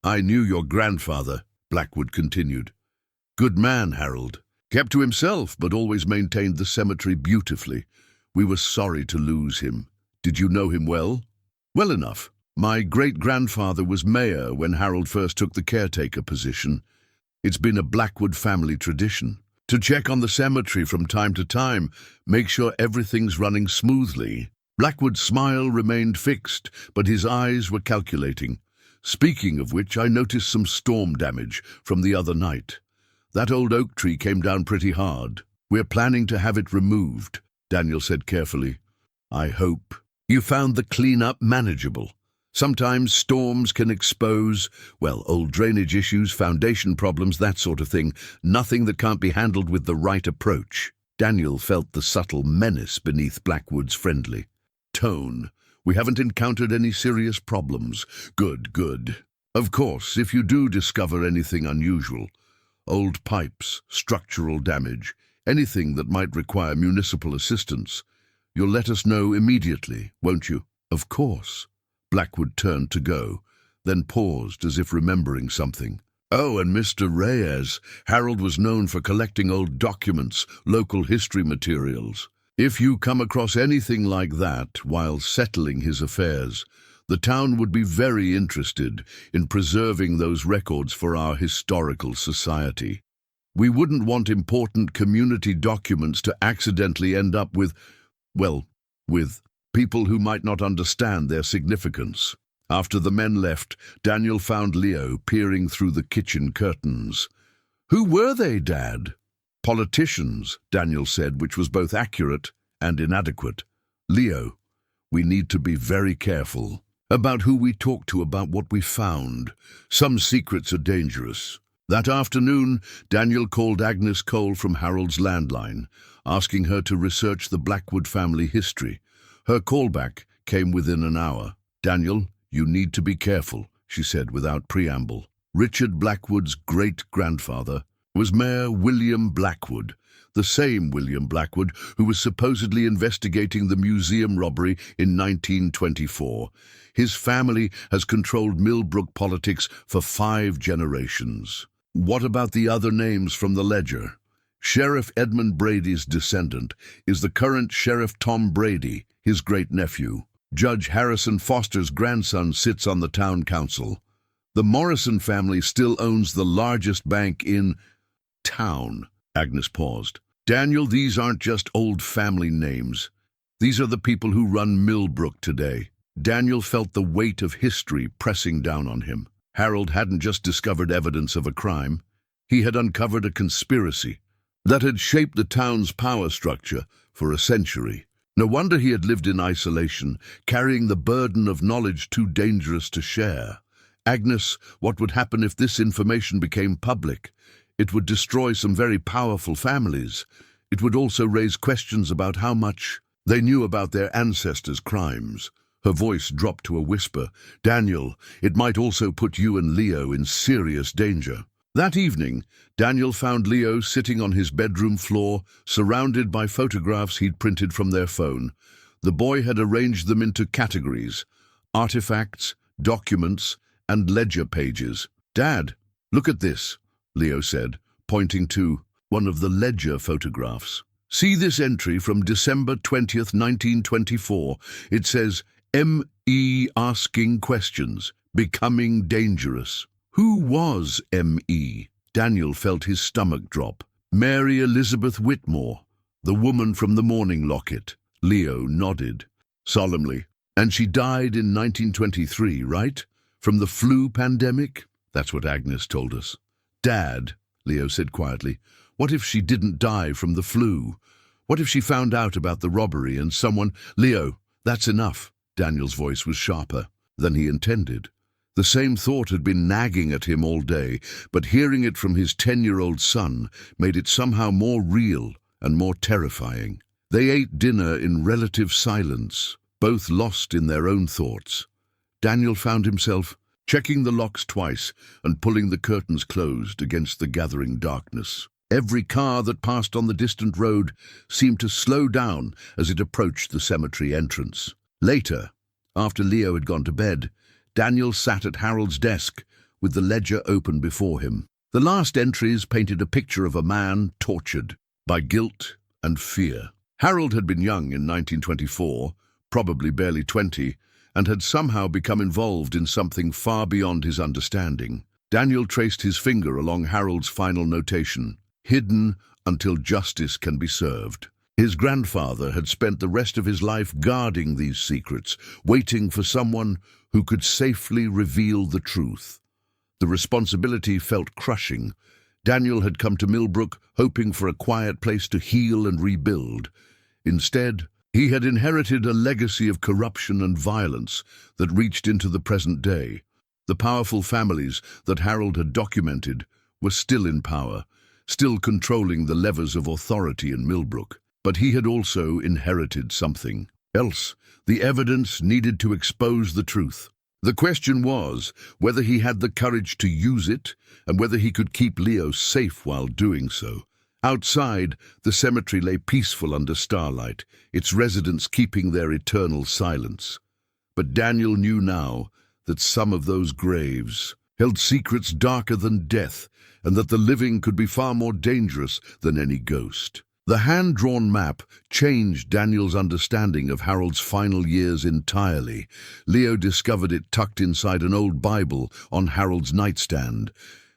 I knew your grandfather, Blackwood continued. Good man, Harold. Kept to himself, but always maintained the cemetery beautifully. We were sorry to lose him. Did you know him well? Well enough. My great-grandfather was mayor when Harold first took the caretaker position. It's been a Blackwood family tradition to check on the cemetery from time to time, make sure everything's running smoothly. Blackwood's smile remained fixed, but his eyes were calculating. Speaking of which, I noticed some storm damage from the other night. That old oak tree came down pretty hard. We're planning to have it removed, Daniel said carefully. I hope. You found the cleanup manageable. Sometimes storms can expose, well, old drainage issues, foundation problems, that sort of thing. Nothing that can't be handled with the right approach. Daniel felt the subtle menace beneath Blackwood's friendly tone. We haven't encountered any serious problems. Good, good. Of course, if you do discover anything unusual, old pipes, structural damage, anything that might require municipal assistance, you'll let us know immediately, won't you? Of course. Blackwood turned to go, then paused as if remembering something. Oh, and Mr. Reyes. Harold was known for collecting old documents, local history materials. If you come across anything like that while settling his affairs, the town would be very interested in preserving those records for our historical society. We wouldn't want important community documents to accidentally end up with people who might not understand their significance. After the men left, Daniel found Leo peering through the kitchen curtains. Who were they, Dad? Politicians, Daniel said, which was both accurate and inadequate. Leo, we need to be very careful about who we talk to about what we found. Some secrets are dangerous. That afternoon, Daniel called Agnes Cole from Harold's landline, asking her to research the Blackwood family history. Her callback came within an hour. "Daniel, you need to be careful," she said without preamble. Richard Blackwood's great-grandfather was Mayor William Blackwood, the same William Blackwood who was supposedly investigating the museum robbery in 1924. His family has controlled Millbrook politics for 5 generations. What about the other names from the ledger? Sheriff Edmund Brady's descendant is the current Sheriff Tom Brady, his great-nephew. Judge Harrison Foster's grandson sits on the town council. The Morrison family still owns the largest bank in town. Agnes paused. "Daniel, these aren't just old family names. These are the people who run Millbrook today." Daniel felt the weight of history pressing down on him. Harold hadn't just discovered evidence of a crime. He had uncovered a conspiracy that had shaped the town's power structure for a century. No wonder he had lived in isolation, carrying the burden of knowledge too dangerous to share. Agnes, what would happen if this information became public? It would destroy some very powerful families. It would also raise questions about how much they knew about their ancestors' crimes. Her voice dropped to a whisper. "Daniel, it might also put you and Leo in serious danger." That evening, Daniel found Leo sitting on his bedroom floor, surrounded by photographs he'd printed from their phone. The boy had arranged them into categories: artifacts, documents, and ledger pages. "Dad, look at this," Leo said, pointing to one of the ledger photographs. "See this entry from December 20th, 1924. It says, M.E. asking questions, becoming dangerous." Who was M.E.? Daniel felt his stomach drop. Mary Elizabeth Whitmore, the woman from the mourning locket. Leo nodded solemnly. "And she died in 1923, right? From the flu pandemic?" "That's what Agnes told us." "Dad," Leo said quietly, "what if she didn't die from the flu? What if she found out about the robbery and someone—" "Leo, that's enough." Daniel's voice was sharper than he intended. The same thought had been nagging at him all day, but hearing it from his 10-year-old son made it somehow more real and more terrifying. They ate dinner in relative silence, both lost in their own thoughts. Daniel found himself checking the locks twice and pulling the curtains closed against the gathering darkness. Every car that passed on the distant road seemed to slow down as it approached the cemetery entrance. Later, after Leo had gone to bed, Daniel sat at Harold's desk with the ledger open before him. The last entries painted a picture of a man tortured by guilt and fear. Harold had been young in 1924, probably barely 20, and had somehow become involved in something far beyond his understanding. Daniel traced his finger along Harold's final notation, "Hidden until justice can be served." His grandfather had spent the rest of his life guarding these secrets, waiting for someone who could safely reveal the truth. The responsibility felt crushing. Daniel had come to Millbrook hoping for a quiet place to heal and rebuild. Instead, he had inherited a legacy of corruption and violence that reached into the present day. The powerful families that Harold had documented were still in power, still controlling the levers of authority in Millbrook. But he had also inherited something else. The evidence needed to expose the truth. The question was whether he had the courage to use it and whether he could keep Leo safe while doing so. Outside, the cemetery lay peaceful under starlight, its residents keeping their eternal silence. But Daniel knew now that some of those graves held secrets darker than death, and that the living could be far more dangerous than any ghost. The hand-drawn map changed Daniel's understanding of Harold's final years entirely. Leo discovered it tucked inside an old Bible on Harold's nightstand,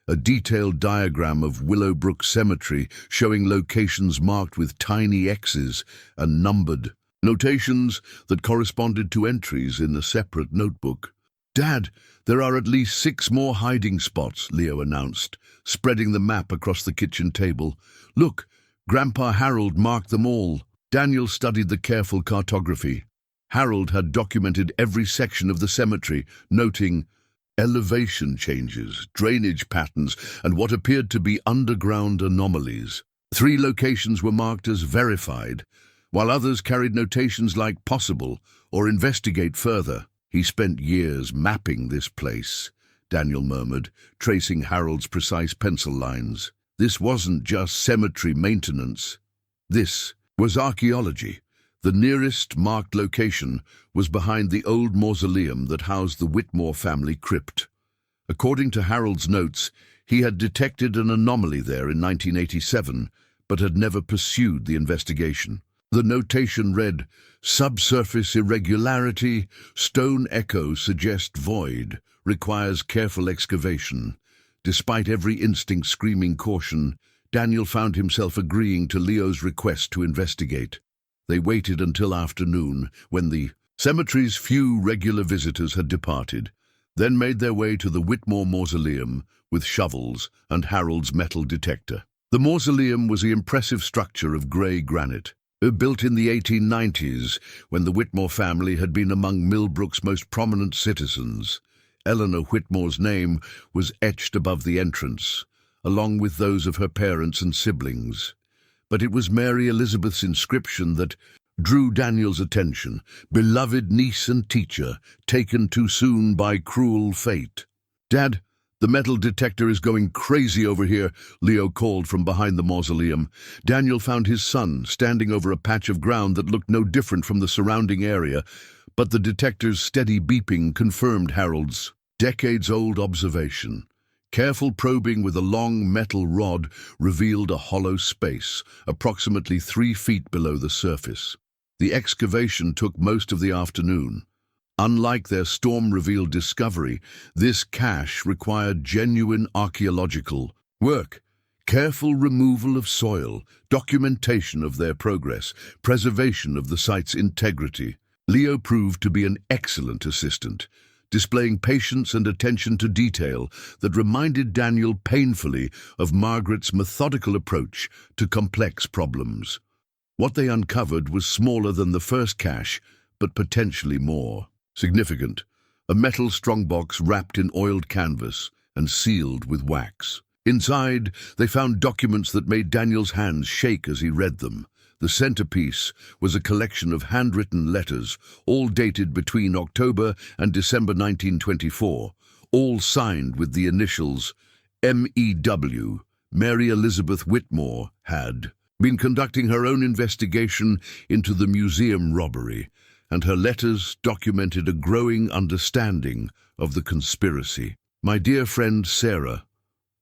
a detailed diagram of Willowbrook Cemetery showing locations marked with tiny X's and numbered notations that corresponded to entries in a separate notebook. "Dad, there are at least 6 more hiding spots," Leo announced, spreading the map across the kitchen table. "Look, Grandpa Harold marked them all." Daniel studied the careful cartography. Harold had documented every section of the cemetery, noting elevation changes, drainage patterns, and what appeared to be underground anomalies. 3 locations were marked as verified, while others carried notations like possible or investigate further. He spent years mapping this place, Daniel murmured, tracing Harold's precise pencil lines. This wasn't just cemetery maintenance. This was archaeology. The nearest marked location was behind the old mausoleum that housed the Whitmore family crypt. According to Harold's notes, he had detected an anomaly there in 1987, but had never pursued the investigation. The notation read, "Subsurface irregularity, stone echo suggest void, requires careful excavation." Despite every instinct screaming caution, Daniel found himself agreeing to Leo's request to investigate. They waited until afternoon, when the cemetery's few regular visitors had departed, then made their way to the Whitmore mausoleum with shovels and Harold's metal detector. The mausoleum was an impressive structure of grey granite, built in the 1890s when the Whitmore family had been among Millbrook's most prominent citizens. Eleanor Whitmore's name was etched above the entrance, along with those of her parents and siblings. But it was Mary Elizabeth's inscription that drew Daniel's attention, "Beloved niece and teacher, taken too soon by cruel fate." "Dad, the metal detector is going crazy over here," Leo called from behind the mausoleum. Daniel found his son standing over a patch of ground that looked no different from the surrounding area, but the detector's steady beeping confirmed Harold's decades-old observation. Careful probing with a long metal rod revealed a hollow space, approximately 3 feet below the surface. The excavation took most of the afternoon. Unlike their storm-revealed discovery, this cache required genuine archaeological work. Careful removal of soil, documentation of their progress, preservation of the site's integrity. Leo proved to be an excellent assistant, displaying patience and attention to detail that reminded Daniel painfully of Margaret's methodical approach to complex problems. What they uncovered was smaller than the first cache, but potentially more significant. A metal strongbox wrapped in oiled canvas and sealed with wax. Inside, they found documents that made Daniel's hands shake as he read them. The centerpiece was a collection of handwritten letters, all dated between October and December 1924, all signed with the initials MEW. Mary Elizabeth Whitmore had been conducting her own investigation into the museum robbery, and her letters documented a growing understanding of the conspiracy. "My dear friend Sarah,"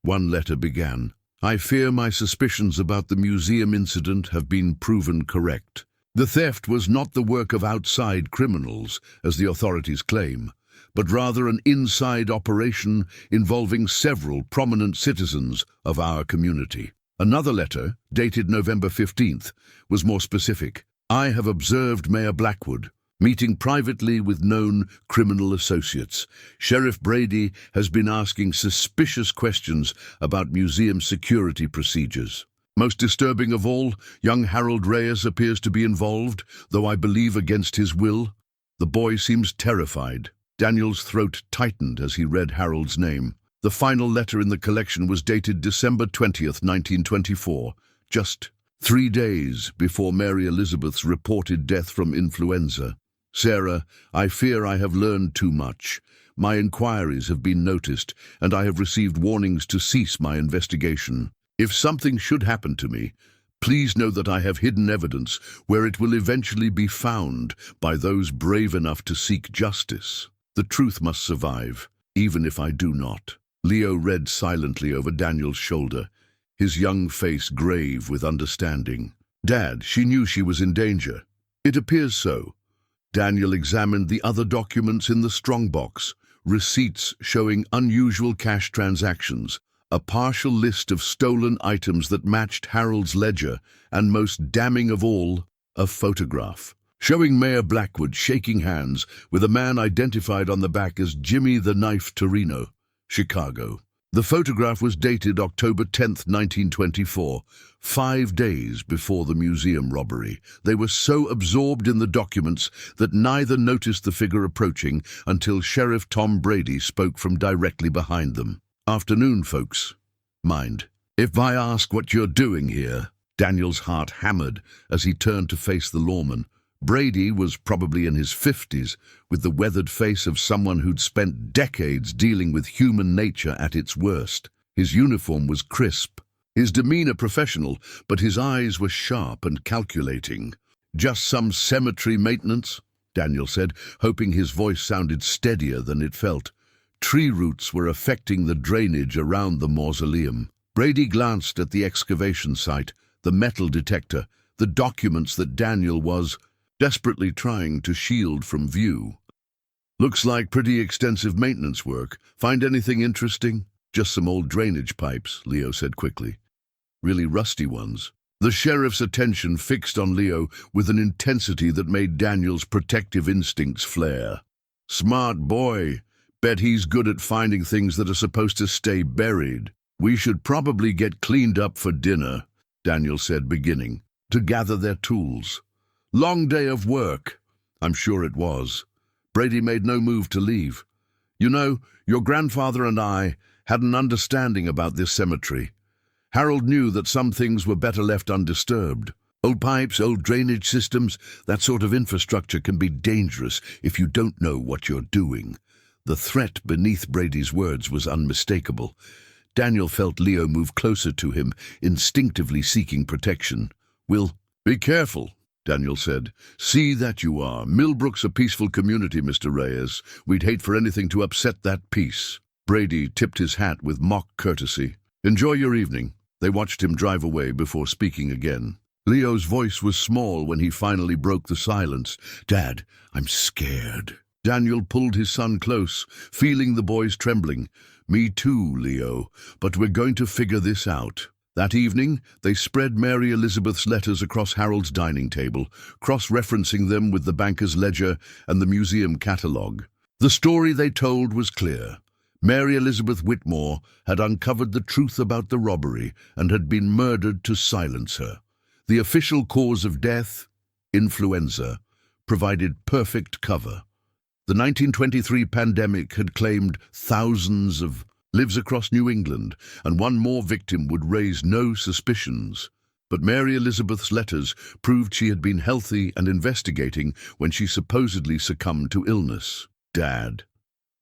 one letter began, "I fear my suspicions about the museum incident have been proven correct. The theft was not the work of outside criminals, as the authorities claim, but rather an inside operation involving several prominent citizens of our community." Another letter, dated November 15th, was more specific. "I have observed Mayor Blackwood meeting privately with known criminal associates. Sheriff Brady has been asking suspicious questions about museum security procedures. Most disturbing of all, young Harold Reyes appears to be involved, though I believe against his will." The boy seems terrified. Daniel's throat tightened as he read Harold's name. The final letter in the collection was dated December 20th, 1924, just 3 days before Mary Elizabeth's reported death from influenza. "Sarah, I fear I have learned too much. My inquiries have been noticed, and I have received warnings to cease my investigation. If something should happen to me, please know that I have hidden evidence where it will eventually be found by those brave enough to seek justice. The truth must survive, even if I do not." Leo read silently over Daniel's shoulder, his young face grave with understanding. "Dad, she knew she was in danger." "It appears so." Daniel examined the other documents in the strongbox, receipts showing unusual cash transactions, a partial list of stolen items that matched Harold's ledger, and most damning of all, a photograph showing Mayor Blackwood shaking hands with a man identified on the back as Jimmy the Knife Torino, Chicago. The photograph was dated October 10th, 1924, 5 days before the museum robbery. They were so absorbed in the documents that neither noticed the figure approaching until Sheriff Tom Brady spoke from directly behind them. "Afternoon, folks. Mind, if I ask what you're doing here?" Daniel's heart hammered as he turned to face the lawman. Brady was probably in his 50s, with the weathered face of someone who'd spent decades dealing with human nature at its worst. His uniform was crisp, his demeanor professional, but his eyes were sharp and calculating. "Just some cemetery maintenance," Daniel said, hoping his voice sounded steadier than it felt. Tree roots were affecting the drainage around the mausoleum. Brady glanced at the excavation site, the metal detector, the documents that Daniel was desperately trying to shield from view. "Looks like pretty extensive maintenance work. Find anything interesting?" "Just some old drainage pipes," Leo said quickly. "Really rusty ones." The sheriff's attention fixed on Leo with an intensity that made Daniel's protective instincts flare. "Smart boy. Bet he's good at finding things that are supposed to stay buried. We should probably get cleaned up for dinner," Daniel said, beginning to gather their tools. "Long day of work." "I'm sure it was." Brady made no move to leave. "You know, your grandfather and I had an understanding about this cemetery. Harold knew that some things were better left undisturbed. Old pipes, old drainage systems, that sort of infrastructure can be dangerous if you don't know what you're doing." The threat beneath Brady's words was unmistakable. Daniel felt Leo move closer to him, instinctively seeking protection. "Will, be careful," Daniel said. "See that you are. Millbrook's a peaceful community, Mr. Reyes. We'd hate for anything to upset that peace." Brady tipped his hat with mock courtesy. "Enjoy your evening." They watched him drive away before speaking again. Leo's voice was small when he finally broke the silence. "Dad, I'm scared." Daniel pulled his son close, feeling the boy's trembling. "Me too, Leo, but we're going to figure this out." That evening, they spread Mary Elizabeth's letters across Harold's dining table, cross-referencing them with the banker's ledger and the museum catalogue. The story they told was clear. Mary Elizabeth Whitmore had uncovered the truth about the robbery and had been murdered to silence her. The official cause of death, influenza, provided perfect cover. The 1923 pandemic had claimed thousands of lives across New England, and one more victim would raise no suspicions. But Mary Elizabeth's letters proved she had been healthy and investigating when she supposedly succumbed to illness. "Dad,"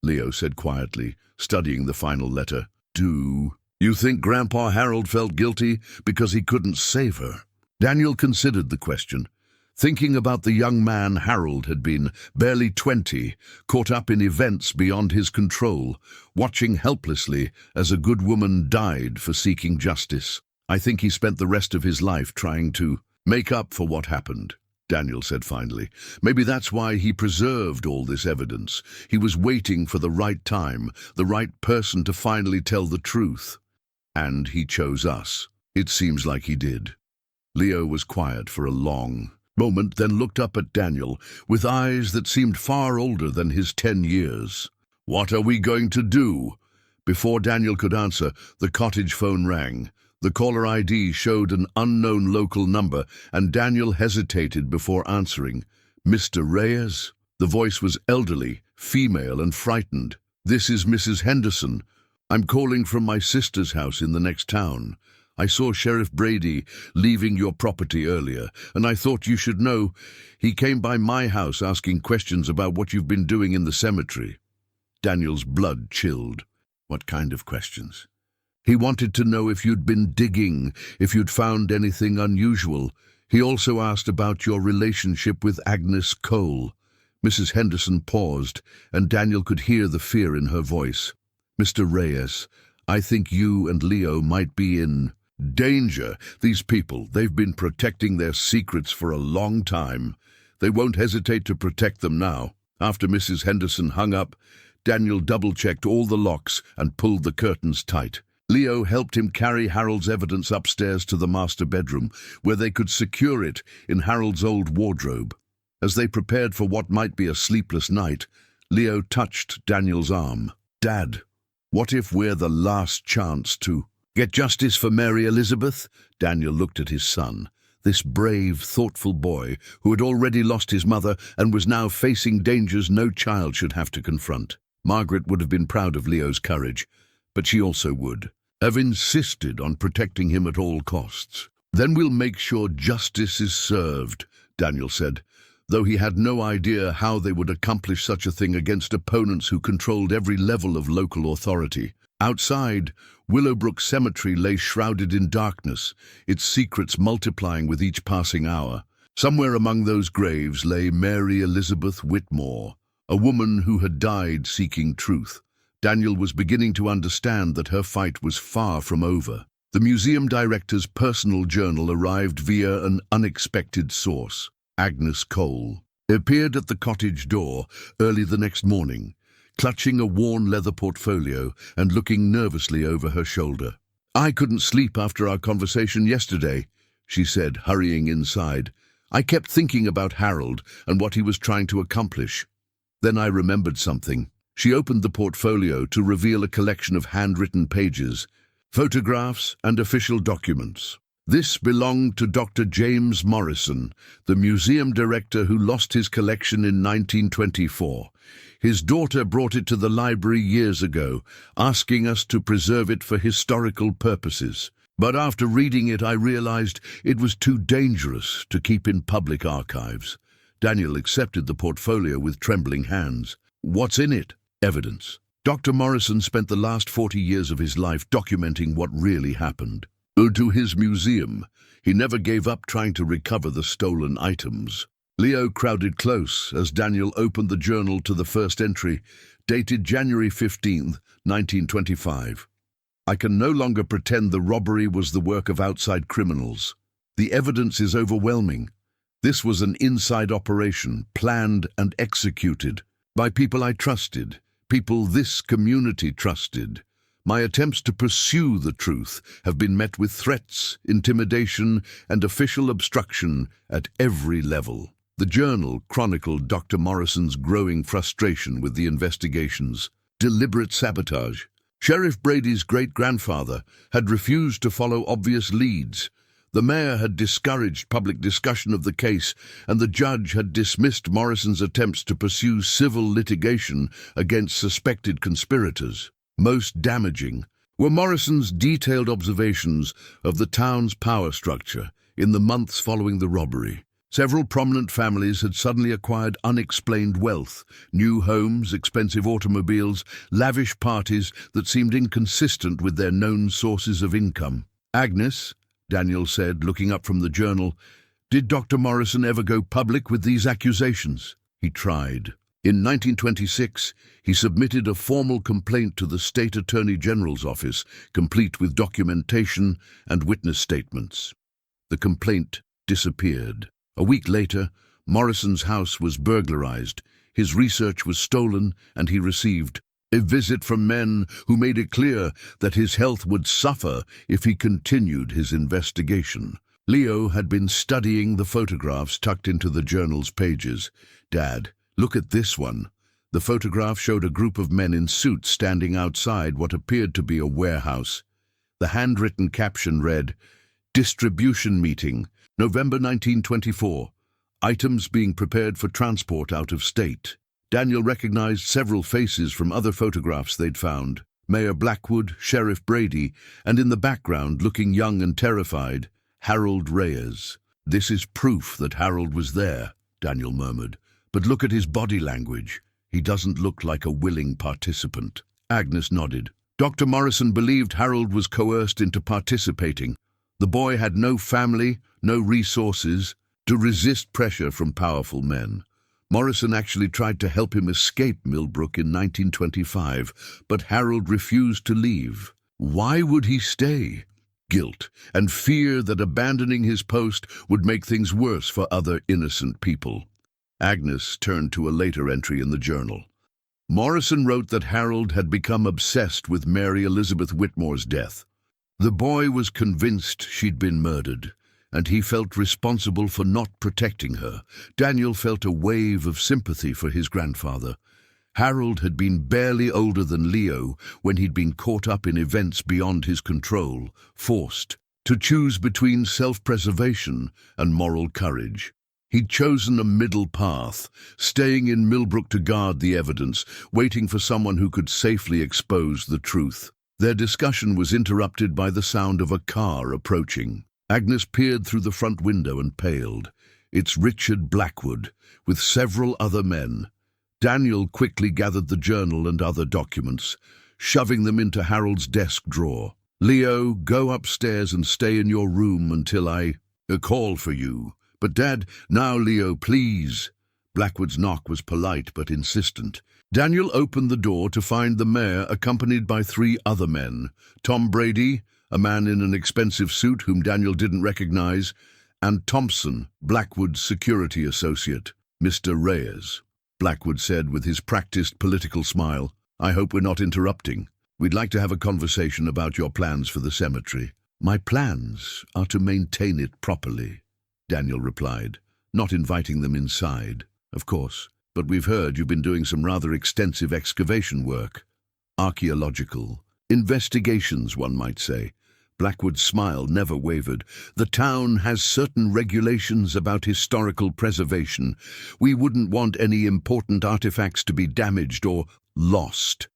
Leo said quietly, studying the final letter. "Do you think Grandpa Harold felt guilty because he couldn't save her?" Daniel considered the question, thinking about the young man Harold had been, barely 20, caught up in events beyond his control, watching helplessly as a good woman died for seeking justice. "I think he spent the rest of his life trying to make up for what happened," Daniel said finally. "Maybe that's why he preserved all this evidence. He was waiting for the right time, the right person to finally tell the truth. And he chose us. It seems like he did." Leo was quiet for a long moment, then looked up at Daniel with eyes that seemed far older than his 10 years. "What are we going to do?" Before Daniel could answer, the cottage phone rang. The caller ID showed an unknown local number, and Daniel hesitated before answering. "Mr. Reyes?" The voice was elderly, female, and frightened. "This is Mrs. Henderson. I'm calling from my sister's house in the next town. I saw Sheriff Brady leaving your property earlier, and I thought you should know. He came by my house asking questions about what you've been doing in the cemetery." Daniel's blood chilled. "What kind of questions?" "He wanted to know if you'd been digging, if you'd found anything unusual. He also asked about your relationship with Agnes Cole." Mrs. Henderson paused, and Daniel could hear the fear in her voice. "Mr. Reyes, I think you and Leo might be in danger. These people, they've been protecting their secrets for a long time. They won't hesitate to protect them now." After Mrs. Henderson hung up, Daniel double-checked all the locks and pulled the curtains tight. Leo helped him carry Harold's evidence upstairs to the master bedroom, where they could secure it in Harold's old wardrobe. As they prepared for what might be a sleepless night, Leo touched Daniel's arm. "Dad, What if we're the last chance to get justice for Mary Elizabeth? Daniel looked at his son, this brave, thoughtful boy who had already lost his mother and was now facing dangers no child should have to confront. Margaret would have been proud of Leo's courage, but she also would have insisted on protecting him at all costs. Then we'll make sure justice is served, Daniel said, though he had no idea how they would accomplish such a thing against opponents who controlled every level of local authority. Outside, Willowbrook Cemetery lay shrouded in darkness, its secrets multiplying with each passing hour. Somewhere among those graves lay Mary Elizabeth Whitmore, a woman who had died seeking truth. Daniel was beginning to understand that her fight was far from over. The museum director's personal journal arrived via an unexpected source. Agnes Cole appeared at the cottage door early the next morning, clutching a worn leather portfolio and looking nervously over her shoulder. "I couldn't sleep after our conversation yesterday," she said, hurrying inside. "I kept thinking about Harold and what he was trying to accomplish. Then I remembered something." She opened the portfolio to reveal a collection of handwritten pages, photographs and official documents. This belonged to Dr. James Morrison, the museum director who lost his collection in 1924. His daughter brought it to the library years ago, asking us to preserve it for historical purposes. But after reading it, I realized it was too dangerous to keep in public archives. Daniel accepted the portfolio with trembling hands. "What's in it?" "Evidence. Dr. Morrison spent the last 40 years of his life documenting what really happened. To his museum, he never gave up trying to recover the stolen items." Leo crowded close as Daniel opened the journal to the first entry, dated January 15, 1925. "I can no longer pretend the robbery was the work of outside criminals. The evidence is overwhelming. This was an inside operation, planned and executed by people I trusted, people this community trusted. My attempts to pursue the truth have been met with threats, intimidation, and official obstruction at every level." The journal chronicled Dr. Morrison's growing frustration with the investigations. Deliberate sabotage. Sheriff Brady's great-grandfather had refused to follow obvious leads. The mayor had discouraged public discussion of the case, and the judge had dismissed Morrison's attempts to pursue civil litigation against suspected conspirators. Most damaging were Morrison's detailed observations of the town's power structure in the months following the robbery. Several prominent families had suddenly acquired unexplained wealth, new homes, expensive automobiles, lavish parties that seemed inconsistent with their known sources of income. "Agnes," Daniel said, looking up from the journal, "did Dr. Morrison ever go public with these accusations?" He tried. In 1926, he submitted a formal complaint to the State Attorney General's office, complete with documentation and witness statements. The complaint disappeared. A week later, Morrison's house was burglarized, his research was stolen, and he received a visit from men who made it clear that his health would suffer if he continued his investigation. Leo had been studying the photographs tucked into the journal's pages. "Dad, look at this one." The photograph showed a group of men in suits standing outside what appeared to be a warehouse. The handwritten caption read, "Distribution Meeting, November 1924. Items being prepared for transport out of state." Daniel recognized several faces from other photographs they'd found. Mayor Blackwood, Sheriff Brady, and in the background, looking young and terrified, Harold Reyes. "This is proof that Harold was there," Daniel murmured. "But look at his body language. He doesn't look like a willing participant." Agnes nodded. Dr. Morrison believed Harold was coerced into participating. The boy had no family, no resources, to resist pressure from powerful men. Morrison actually tried to help him escape Millbrook in 1925, but Harold refused to leave. Why would he stay? Guilt and fear that abandoning his post would make things worse for other innocent people. Agnes turned to a later entry in the journal. Morrison wrote that Harold had become obsessed with Mary Elizabeth Whitmore's death. The boy was convinced she'd been murdered, and he felt responsible for not protecting her. Daniel felt a wave of sympathy for his grandfather. Harold had been barely older than Leo when he'd been caught up in events beyond his control, forced to choose between self-preservation and moral courage. He'd chosen a middle path, staying in Millbrook to guard the evidence, waiting for someone who could safely expose the truth. Their discussion was interrupted by the sound of a car approaching. Agnes peered through the front window and paled. It's Richard Blackwood, with several other men. Daniel quickly gathered the journal and other documents, shoving them into Harold's desk drawer. Leo, go upstairs and stay in your room until I call for you. But Dad, now Leo, please. Blackwood's knock was polite but insistent. Daniel opened the door to find the mayor accompanied by 3 other men. Tom Brady, a man in an expensive suit whom Daniel didn't recognize, and Thompson, Blackwood's security associate. Mr. Reyes, Blackwood said with his practiced political smile, I hope we're not interrupting. We'd like to have a conversation about your plans for the cemetery. My plans are to maintain it properly, Daniel replied, not inviting them inside, of course, but we've heard you've been doing some rather extensive excavation work. Archaeological investigations, one might say. Blackwood's smile never wavered. The town has certain regulations about historical preservation. We wouldn't want any important artifacts to be damaged or lost.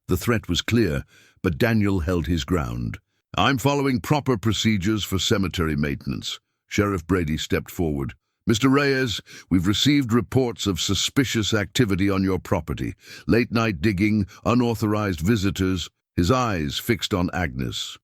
The threat was clear, but Daniel held his ground. I'm following proper procedures for cemetery maintenance. Sheriff Brady stepped forward. Mr. Reyes, we've received reports of suspicious activity on your property. Late-night digging, unauthorized visitors. His eyes fixed on Agnes,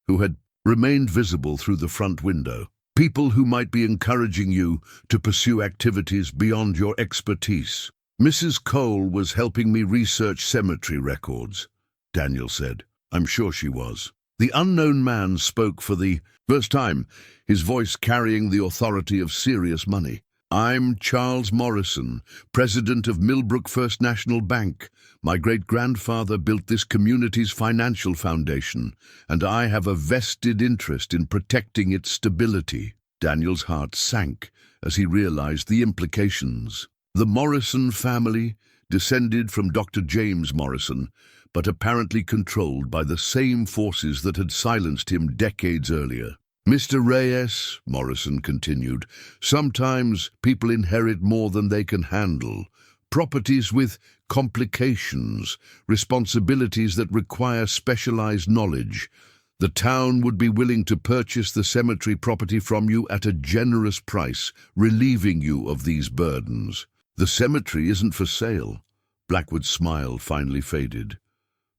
who had remained visible through the front window. People who might be encouraging you to pursue activities beyond your expertise. Mrs. Cole was helping me research cemetery records, Daniel said. I'm sure she was. The unknown man spoke for the first time, his voice carrying the authority of serious money. I'm Charles Morrison, president of Millbrook First National Bank. My great-grandfather built this community's financial foundation, and I have a vested interest in protecting its stability. Daniel's heart sank as he realized the implications. The Morrison family, descended from Dr. James Morrison, but apparently controlled by the same forces that had silenced him decades earlier. Mr. Reyes, Morrison continued, sometimes people inherit more than they can handle. Properties with complications, responsibilities that require specialized knowledge. The town would be willing to purchase the cemetery property from you at a generous price, relieving you of these burdens. The cemetery isn't for sale. Blackwood's smile finally faded.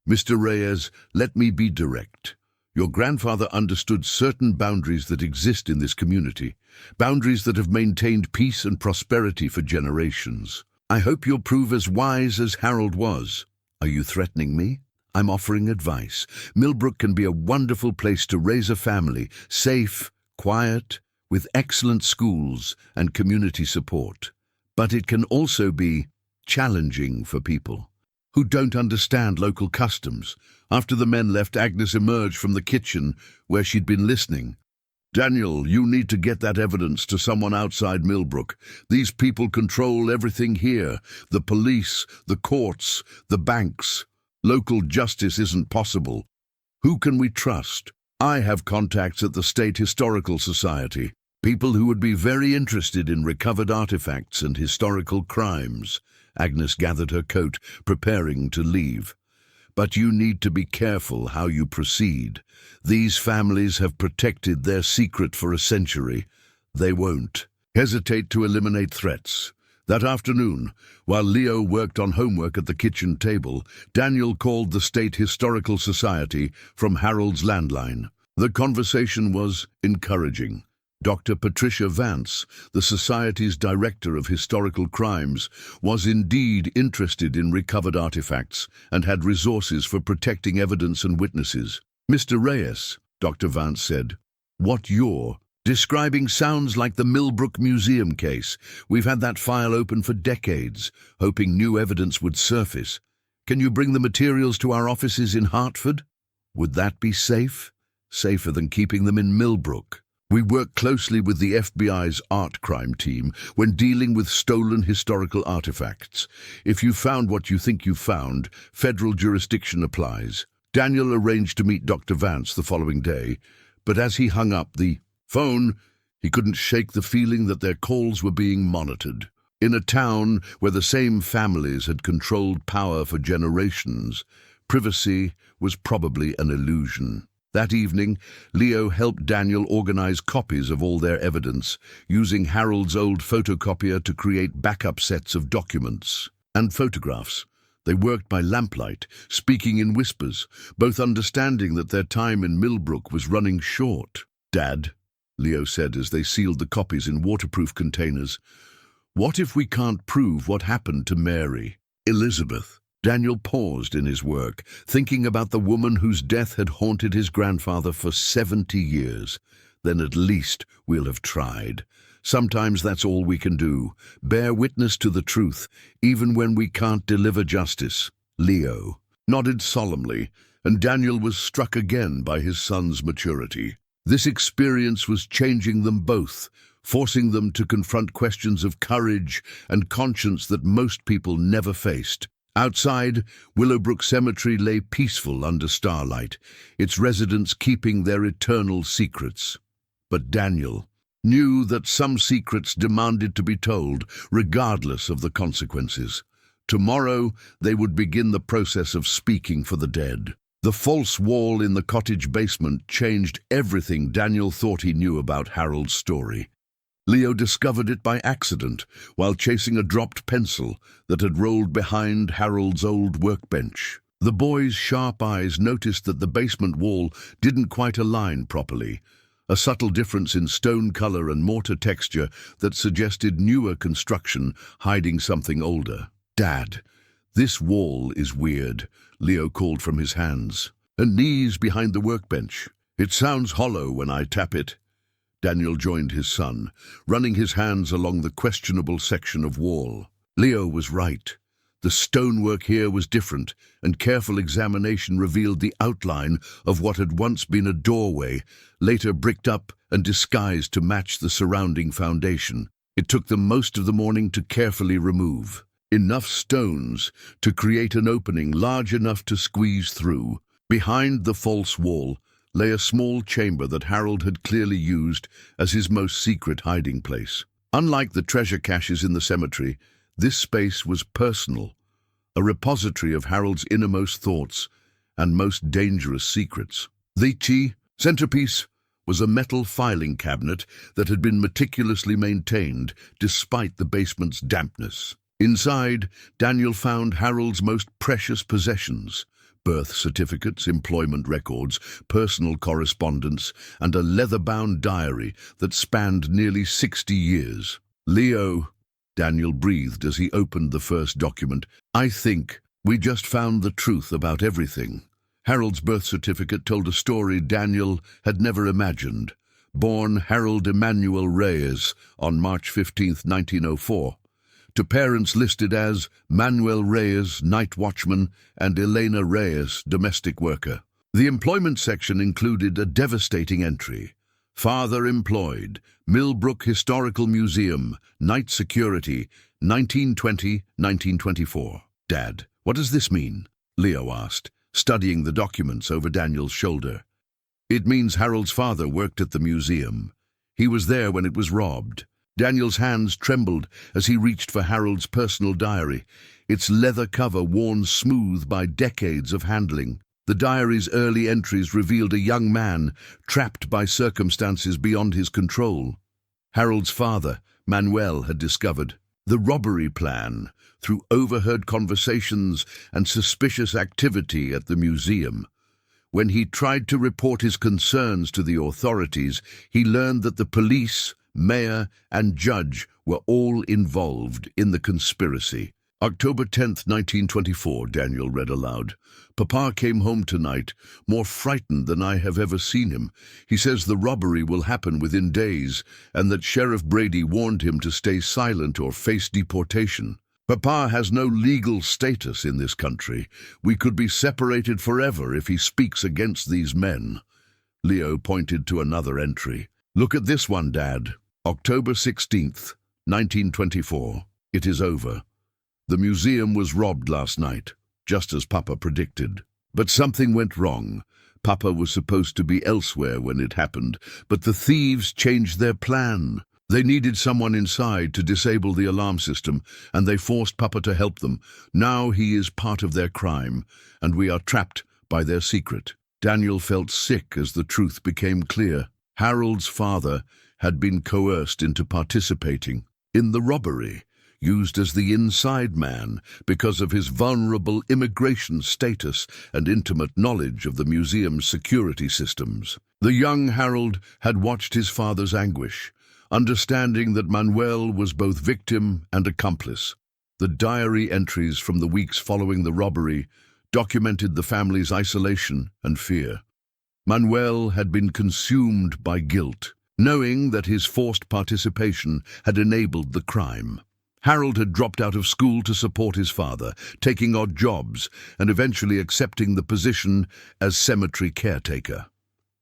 Mr. Reyes, let me be direct. Your grandfather understood certain boundaries that exist in this community, boundaries that have maintained peace and prosperity for generations. I hope you'll prove as wise as Harold was. Are you threatening me? I'm offering advice. Millbrook can be a wonderful place to raise a family, safe, quiet, with excellent schools and community support. But it can also be challenging for people who don't understand local customs. After the men left, Agnes emerged from the kitchen where she'd been listening. Daniel, you need to get that evidence to someone outside Millbrook. These people control everything here. The police, the courts, the banks. Local justice isn't possible. Who can we trust? I have contacts at the State Historical Society. People who would be very interested in recovered artifacts and historical crimes. Agnes gathered her coat, preparing to leave. But you need to be careful how you proceed. These families have protected their secret for a century. They won't hesitate to eliminate threats. That afternoon, while Leo worked on homework at the kitchen table, Daniel called the State Historical Society from Harold's landline. The conversation was encouraging. Dr. Patricia Vance, the Society's Director of Historical Crimes, was indeed interested in recovered artifacts and had resources for protecting evidence and witnesses. Mr. Reyes, Dr. Vance said, what you're describing sounds like the Millbrook Museum case. We've had that file open for decades, hoping new evidence would surface. Can you bring the materials to our offices in Hartford? Would that be safe? Safer than keeping them in Millbrook? We work closely with the FBI's art crime team when dealing with stolen historical artifacts. If you found what you think you found, federal jurisdiction applies. Daniel arranged to meet Dr. Vance the following day, but as he hung up the phone, he couldn't shake the feeling that their calls were being monitored. In a town where the same families had controlled power for generations, privacy was probably an illusion. That evening, Leo helped Daniel organize copies of all their evidence, using Harold's old photocopier to create backup sets of documents and photographs. They worked by lamplight, speaking in whispers, both understanding that their time in Millbrook was running short. "Dad," Leo said as they sealed the copies in waterproof containers, "what if we can't prove what happened to Mary, Elizabeth?" Daniel paused in his work, thinking about the woman whose death had haunted his grandfather for 70 years. "Then at least we'll have tried. Sometimes that's all we can do, bear witness to the truth, even when we can't deliver justice." Leo nodded solemnly, and Daniel was struck again by his son's maturity. This experience was changing them both, forcing them to confront questions of courage and conscience that most people never faced. Outside, Willowbrook Cemetery lay peaceful under starlight, its residents keeping their eternal secrets. But Daniel knew that some secrets demanded to be told, regardless of the consequences. Tomorrow, they would begin the process of speaking for the dead. The false wall in the cottage basement changed everything Daniel thought he knew about Harold's story. Leo discovered it by accident while chasing a dropped pencil that had rolled behind Harold's old workbench. The boy's sharp eyes noticed that the basement wall didn't quite align properly, a subtle difference in stone color and mortar texture that suggested newer construction hiding something older. "Dad, this wall is weird," Leo called from his hands, and knees behind the workbench. "It sounds hollow when I tap it." Daniel joined his son, running his hands along the questionable section of wall. Leo was right. The stonework here was different, and careful examination revealed the outline of what had once been a doorway, later bricked up and disguised to match the surrounding foundation. It took them most of the morning to carefully remove enough stones to create an opening large enough to squeeze through. Behind the false wall lay a small chamber that Harold had clearly used as his most secret hiding place. Unlike the treasure caches in the cemetery, this space was personal, a repository of Harold's innermost thoughts and most dangerous secrets. The centerpiece was a metal filing cabinet that had been meticulously maintained despite the basement's dampness. Inside, Daniel found Harold's most precious possessions: birth certificates, employment records, personal correspondence, and a leather-bound diary that spanned nearly 60 years. "Leo," Daniel breathed as he opened the first document, "I think we just found the truth about everything." Harold's birth certificate told a story Daniel had never imagined. Born Harold Emmanuel Reyes on March 15, 1904. To parents listed as Manuel Reyes, night watchman, and Elena Reyes, domestic worker. The employment section included a devastating entry: father employed, Millbrook Historical Museum, night security, 1920-1924. "Dad, what does this mean?" Leo asked, studying the documents over Daniel's shoulder. "It means Harold's father worked at the museum. He was there when it was robbed." Daniel's hands trembled as he reached for Harold's personal diary, its leather cover worn smooth by decades of handling. The diary's early entries revealed a young man trapped by circumstances beyond his control. Harold's father, Manuel, had discovered the robbery plan through overheard conversations and suspicious activity at the museum. When he tried to report his concerns to the authorities, he learned that the police, mayor, and judge were all involved in the conspiracy. "October 10th, 1924, Daniel read aloud. "Papa came home tonight, more frightened than I have ever seen him. He says the robbery will happen within days, and that Sheriff Brady warned him to stay silent or face deportation. Papa has no legal status in this country. We could be separated forever if he speaks against these men." Leo pointed to another entry. Look at this one, Dad. October 16th, 1924. It is over. The museum was robbed last night, just as Papa predicted. But something went wrong. Papa was supposed to be elsewhere when it happened, but the thieves changed their plan. They needed someone inside to disable the alarm system, and they forced Papa to help them. Now he is part of their crime, and we are trapped by their secret. Daniel felt sick as the truth became clear. Harold's father had been coerced into participating in the robbery, used as the inside man because of his vulnerable immigration status and intimate knowledge of the museum's security systems. The young Harold had watched his father's anguish, understanding that Manuel was both victim and accomplice. The diary entries from the weeks following the robbery documented the family's isolation and fear. Manuel had been consumed by guilt, knowing that his forced participation had enabled the crime. Harold had dropped out of school to support his father, taking odd jobs and eventually accepting the position as cemetery caretaker.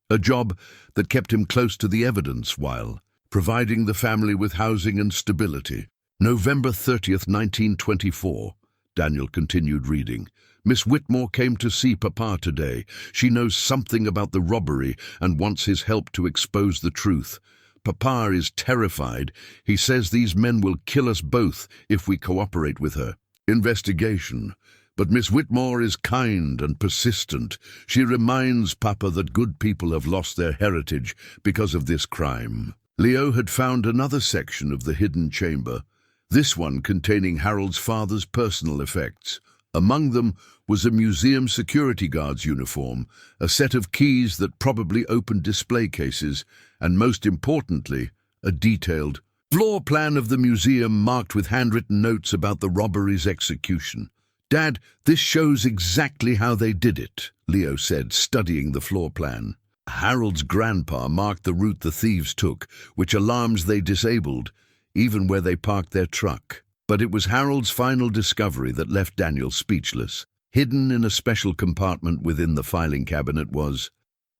A job that kept him close to the evidence while providing the family with housing and stability. November 30th, 1924. Daniel continued reading. Miss Whitmore came to see Papa today. She knows something about the robbery and wants his help to expose the truth. Papa is terrified. He says these men will kill us both if we cooperate with her investigation. But Miss Whitmore is kind and persistent. She reminds Papa that good people have lost their heritage because of this crime. Leo had found another section of the hidden chamber, this one containing Harold's father's personal effects. Among them was a museum security guard's uniform, a set of keys that probably opened display cases, and most importantly, a detailed floor plan of the museum marked with handwritten notes about the robbery's execution. Dad, this shows exactly how they did it, Leo said, studying the floor plan. Harold's grandpa marked the route the thieves took, which alarms they disabled, even where they parked their truck. But it was Harold's final discovery that left Daniel speechless. Hidden in a special compartment within the filing cabinet was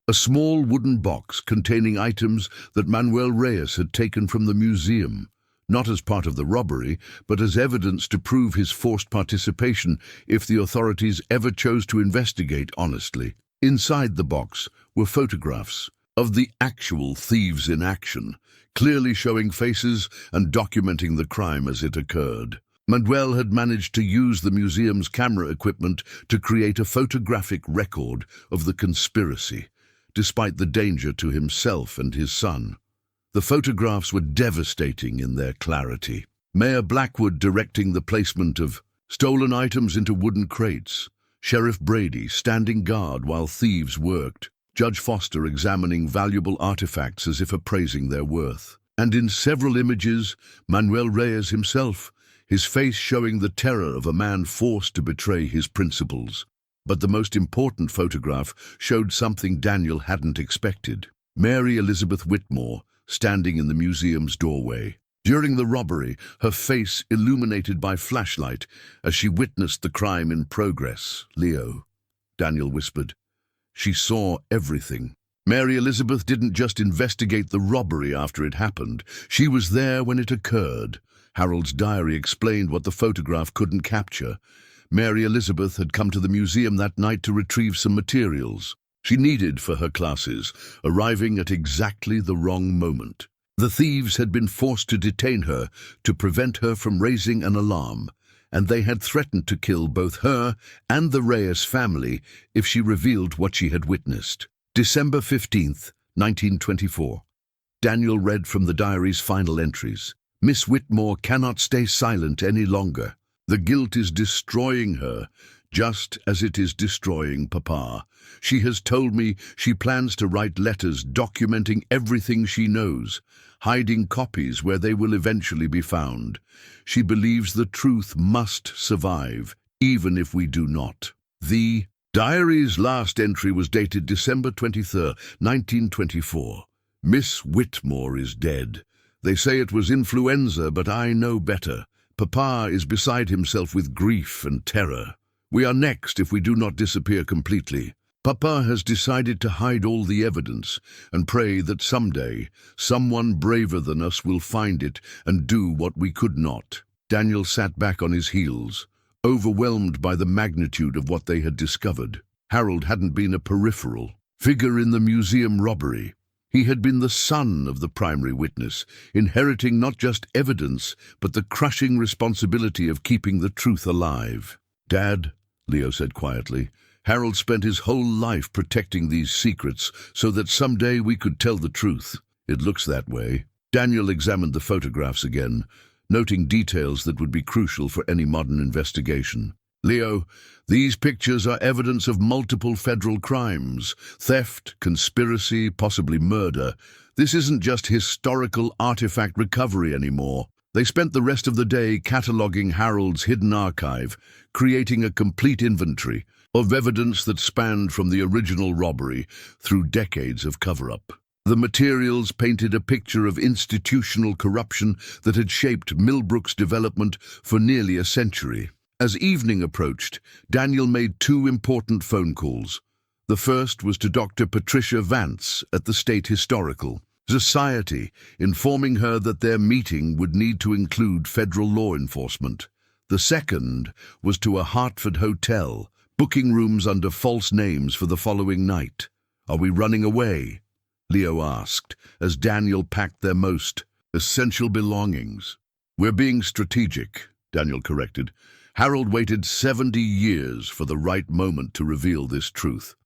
a small wooden box containing items that Manuel Reyes had taken from the museum, not as part of the robbery, but as evidence to prove his forced participation if the authorities ever chose to investigate honestly. Inside the box were photographs of the actual thieves in action, clearly showing faces and documenting the crime as it occurred. Manuel had managed to use the museum's camera equipment to create a photographic record of the conspiracy, despite the danger to himself and his son. The photographs were devastating in their clarity. Mayor Blackwood directing the placement of stolen items into wooden crates, Sheriff Brady standing guard while thieves worked, Judge Foster examining valuable artifacts as if appraising their worth. And in several images, Manuel Reyes himself, his face showing the terror of a man forced to betray his principles. But the most important photograph showed something Daniel hadn't expected. Mary Elizabeth Whitmore, standing in the museum's doorway. During the robbery, her face illuminated by flashlight as she witnessed the crime in progress. Leo, Daniel whispered. She saw everything. Mary Elizabeth didn't just investigate the robbery after it happened. She was there when it occurred. Harold's diary explained what the photograph couldn't capture. Mary Elizabeth had come to the museum that night to retrieve some materials she needed for her classes, arriving at exactly the wrong moment. The thieves had been forced to detain her to prevent her from raising an alarm, and they had threatened to kill both her and the Reyes family if she revealed what she had witnessed. December 15th, 1924. Daniel read from the diary's final entries. Miss Whitmore cannot stay silent any longer. The guilt is destroying her, just as it is destroying Papa. She has told me she plans to write letters documenting everything she knows, hiding copies where they will eventually be found. She believes the truth must survive, even if we do not. The diary's last entry was dated December 23rd, 1924. Miss Whitmore is dead. They say it was influenza, but I know better. Papa is beside himself with grief and terror. We are next if we do not disappear completely. Papa has decided to hide all the evidence and pray that someday someone braver than us will find it and do what we could not. Daniel sat back on his heels, overwhelmed by the magnitude of what they had discovered. Harold hadn't been a peripheral figure in the museum robbery. He had been the son of the primary witness, inheriting not just evidence, but the crushing responsibility of keeping the truth alive. "Dad," Leo said quietly, "Harold spent his whole life protecting these secrets so that someday we could tell the truth. It looks that way." Daniel examined the photographs again, noting details that would be crucial for any modern investigation. "Leo, these pictures are evidence of multiple federal crimes: theft, conspiracy, possibly murder. This isn't just historical artifact recovery anymore. They spent the rest of the day cataloging Harold's hidden archive, creating a complete inventory of evidence that spanned from the original robbery through decades of cover-up. The materials painted a picture of institutional corruption that had shaped Millbrook's development for nearly a century. As evening approached, Daniel made two important phone calls. The first was to Dr. Patricia Vance at the State Historical Society, informing her that their meeting would need to include federal law enforcement. The second was to a Hartford hotel, booking rooms under false names for the following night. "Are we running away?" Leo asked, as Daniel packed their most essential belongings. "We're being strategic," Daniel corrected. "Harold waited 70 years for the right moment to reveal this truth.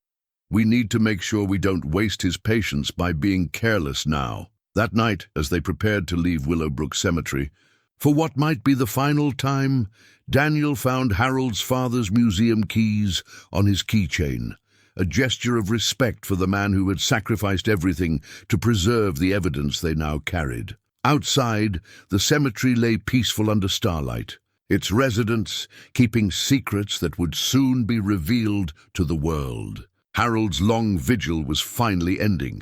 We need to make sure we don't waste his patience by being careless now." That night, as they prepared to leave Willowbrook Cemetery, for what might be the final time, Daniel found Harold's father's museum keys on his keychain, a gesture of respect for the man who had sacrificed everything to preserve the evidence they now carried. Outside, the cemetery lay peaceful under starlight, its residents keeping secrets that would soon be revealed to the world. Harold's long vigil was finally ending,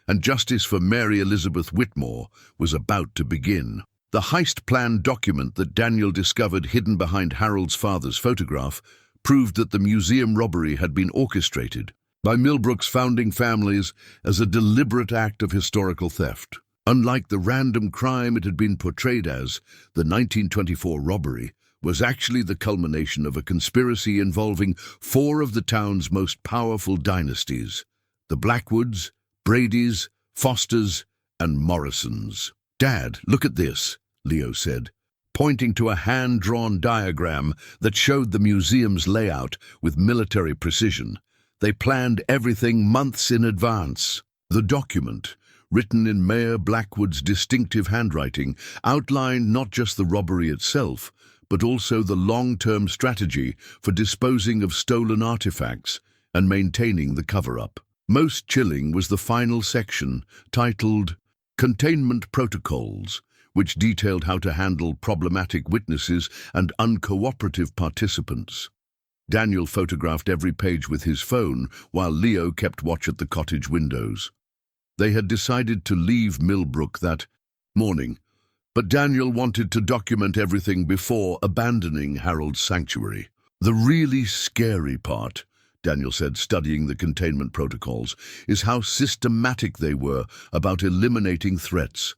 and justice for Mary Elizabeth Whitmore was about to begin. The heist plan document that Daniel discovered hidden behind Harold's father's photograph proved that the museum robbery had been orchestrated by Millbrook's founding families as a deliberate act of historical theft. Unlike the random crime it had been portrayed as, the 1924 robbery was actually the culmination of a conspiracy involving four of the town's most powerful dynasties: the Blackwoods, Bradys, Fosters, and Morrisons. "Dad, look at this," Leo said, pointing to a hand-drawn diagram that showed the museum's layout with military precision. They planned everything months in advance. The document, written in Mayor Blackwood's distinctive handwriting, outlined not just the robbery itself, but also the long-term strategy for disposing of stolen artifacts and maintaining the cover-up. Most chilling was the final section, titled Containment Protocols, which detailed how to handle problematic witnesses and uncooperative participants. Daniel photographed every page with his phone, while Leo kept watch at the cottage windows. They had decided to leave Millbrook that morning, but Daniel wanted to document everything before abandoning Harold's sanctuary. "The really scary part," Daniel said, studying the containment protocols, "is how systematic they were about eliminating threats.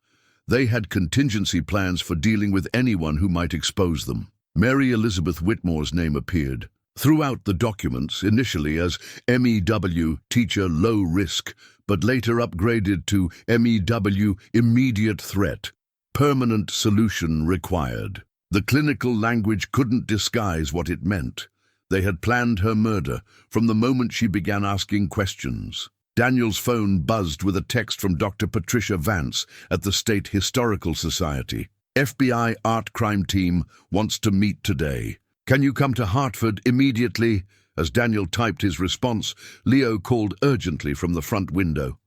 They had contingency plans for dealing with anyone who might expose them." Mary Elizabeth Whitmore's name appeared throughout the documents, initially as MEW, Teacher Low Risk, but later upgraded to MEW, Immediate Threat, Permanent Solution Required. The clinical language couldn't disguise what it meant. They had planned her murder from the moment she began asking questions. Daniel's phone buzzed with a text from Dr. Patricia Vance at the State Historical Society. "FBI Art Crime Team wants to meet today. Can you come to Hartford immediately?" As Daniel typed his response, Leo called urgently from the front window.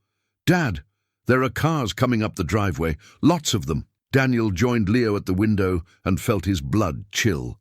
"Dad, there are cars coming up the driveway, lots of them." Daniel joined Leo at the window and felt his blood chill.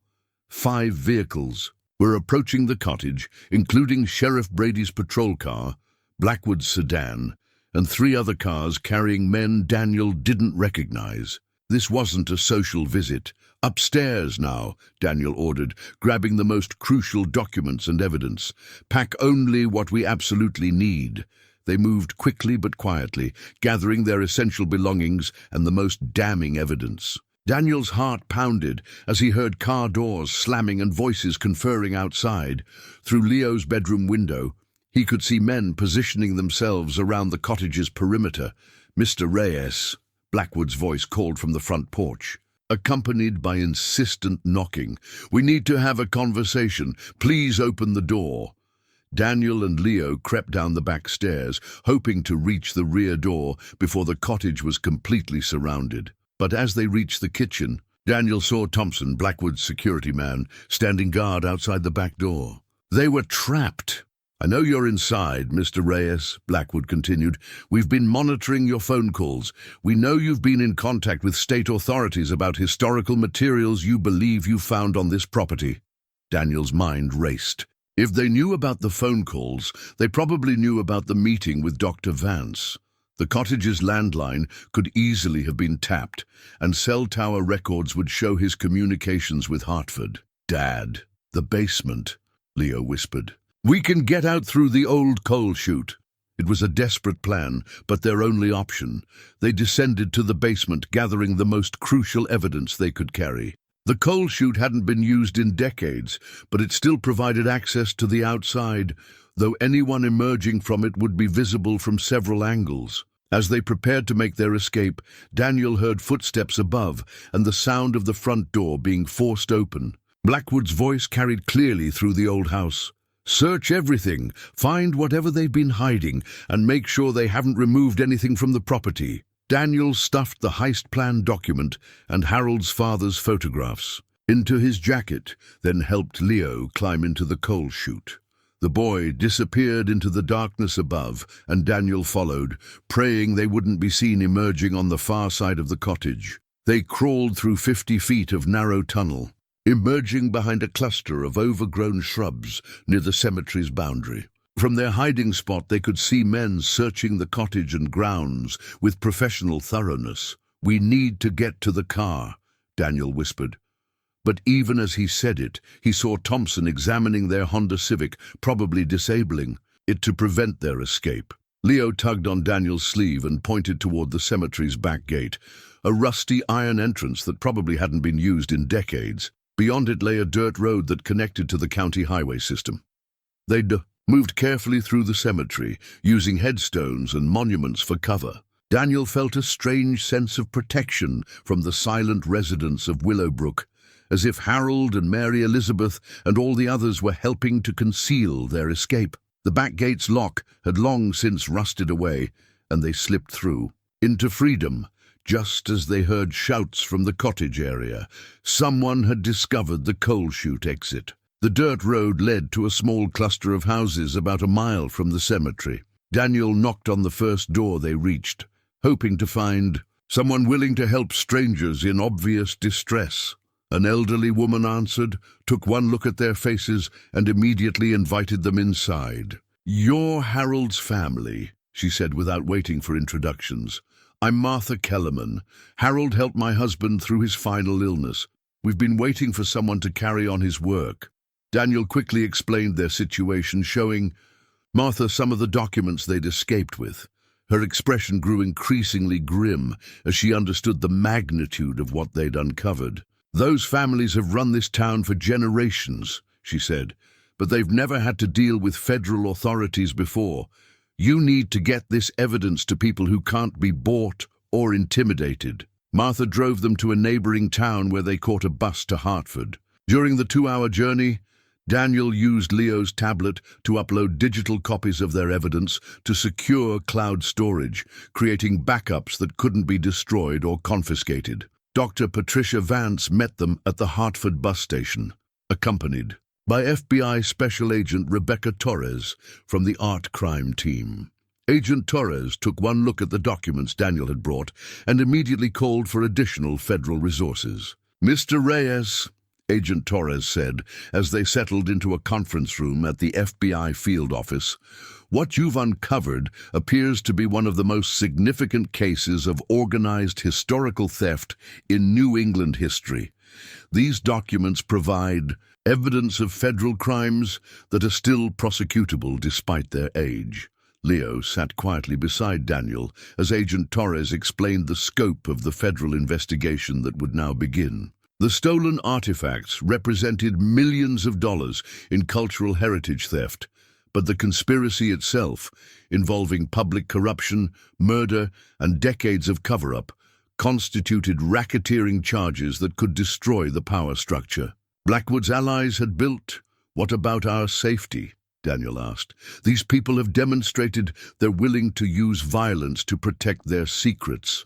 5 vehicles were approaching the cottage, including Sheriff Brady's patrol car, Blackwood's sedan, and 3 other cars carrying men Daniel didn't recognize. This wasn't a social visit. Upstairs now, Daniel ordered, grabbing the most crucial documents and evidence. Pack only what we absolutely need. They moved quickly but quietly, gathering their essential belongings and the most damning evidence. Daniel's heart pounded as he heard car doors slamming and voices conferring outside. Through Leo's bedroom window, he could see men positioning themselves around the cottage's perimeter. "Mr. Reyes," Blackwood's voice called from the front porch, accompanied by insistent knocking. "We need to have a conversation. Please open the door." Daniel and Leo crept down the back stairs, hoping to reach the rear door before the cottage was completely surrounded. But as they reached the kitchen, Daniel saw Thompson, Blackwood's security man, standing guard outside the back door. They were trapped. "I know you're inside, Mr. Reyes," Blackwood continued. "We've been monitoring your phone calls. We know you've been in contact with state authorities about historical materials you believe you found on this property." Daniel's mind raced. If they knew about the phone calls, they probably knew about the meeting with Dr. Vance. The cottage's landline could easily have been tapped, and cell tower records would show his communications with Hartford. "Dad, the basement," Leo whispered. "We can get out through the old coal chute." It was a desperate plan, but their only option. They descended to the basement, gathering the most crucial evidence they could carry. The coal chute hadn't been used in decades, but it still provided access to the outside, though anyone emerging from it would be visible from several angles. As they prepared to make their escape, Daniel heard footsteps above and the sound of the front door being forced open. Blackwood's voice carried clearly through the old house. "Search everything, find whatever they've been hiding, and make sure they haven't removed anything from the property." Daniel stuffed the heist plan document and Harold's father's photographs into his jacket, then helped Leo climb into the coal chute. The boy disappeared into the darkness above, and Daniel followed, praying they wouldn't be seen emerging on the far side of the cottage. They crawled through 50 feet of narrow tunnel, emerging behind a cluster of overgrown shrubs near the cemetery's boundary. From their hiding spot, they could see men searching the cottage and grounds with professional thoroughness. "We need to get to the car," Daniel whispered. But even as he said it, he saw Thompson examining their Honda Civic, probably disabling it to prevent their escape. Leo tugged on Daniel's sleeve and pointed toward the cemetery's back gate, a rusty iron entrance that probably hadn't been used in decades. Beyond it lay a dirt road that connected to the county highway system. They'd moved carefully through the cemetery, using headstones and monuments for cover. Daniel felt a strange sense of protection from the silent residents of Willowbrook, as if Harold and Mary Elizabeth and all the others were helping to conceal their escape. The back gate's lock had long since rusted away, and they slipped through into freedom, just as they heard shouts from the cottage area. Someone had discovered the coal chute exit. The dirt road led to a small cluster of houses about a mile from the cemetery. Daniel knocked on the first door they reached, hoping to find someone willing to help strangers in obvious distress. An elderly woman answered, took one look at their faces, and immediately invited them inside. "You're Harold's family," she said without waiting for introductions. "I'm Martha Kellerman. Harold helped my husband through his final illness. We've been waiting for someone to carry on his work." Daniel quickly explained their situation, showing Martha some of the documents they'd escaped with. Her expression grew increasingly grim as she understood the magnitude of what they'd uncovered. "Those families have run this town for generations," she said, "but they've never had to deal with federal authorities before. You need to get this evidence to people who can't be bought or intimidated." Martha drove them to a neighboring town where they caught a bus to Hartford. During the 2-hour journey, Daniel used Leo's tablet to upload digital copies of their evidence to secure cloud storage, creating backups that couldn't be destroyed or confiscated. Dr. Patricia Vance met them at the Hartford bus station, accompanied by FBI Special Agent Rebecca Torres from the Art Crime Team. Agent Torres took one look at the documents Daniel had brought and immediately called for additional federal resources. "Mr. Reyes," Agent Torres said as they settled into a conference room at the FBI field office, What you've uncovered appears to be one of the most significant cases of organized historical theft in New England history. These documents provide evidence of federal crimes that are still prosecutable despite their age. Leo sat quietly beside Daniel as Agent Torres explained the scope of the federal investigation that would now begin. The stolen artifacts represented millions of dollars in cultural heritage theft, but the conspiracy itself, involving public corruption, murder, and decades of cover-up, constituted racketeering charges that could destroy the power structure. Blackwood's allies had built. What about our safety? Daniel asked. These people have demonstrated they're willing to use violence to protect their secrets.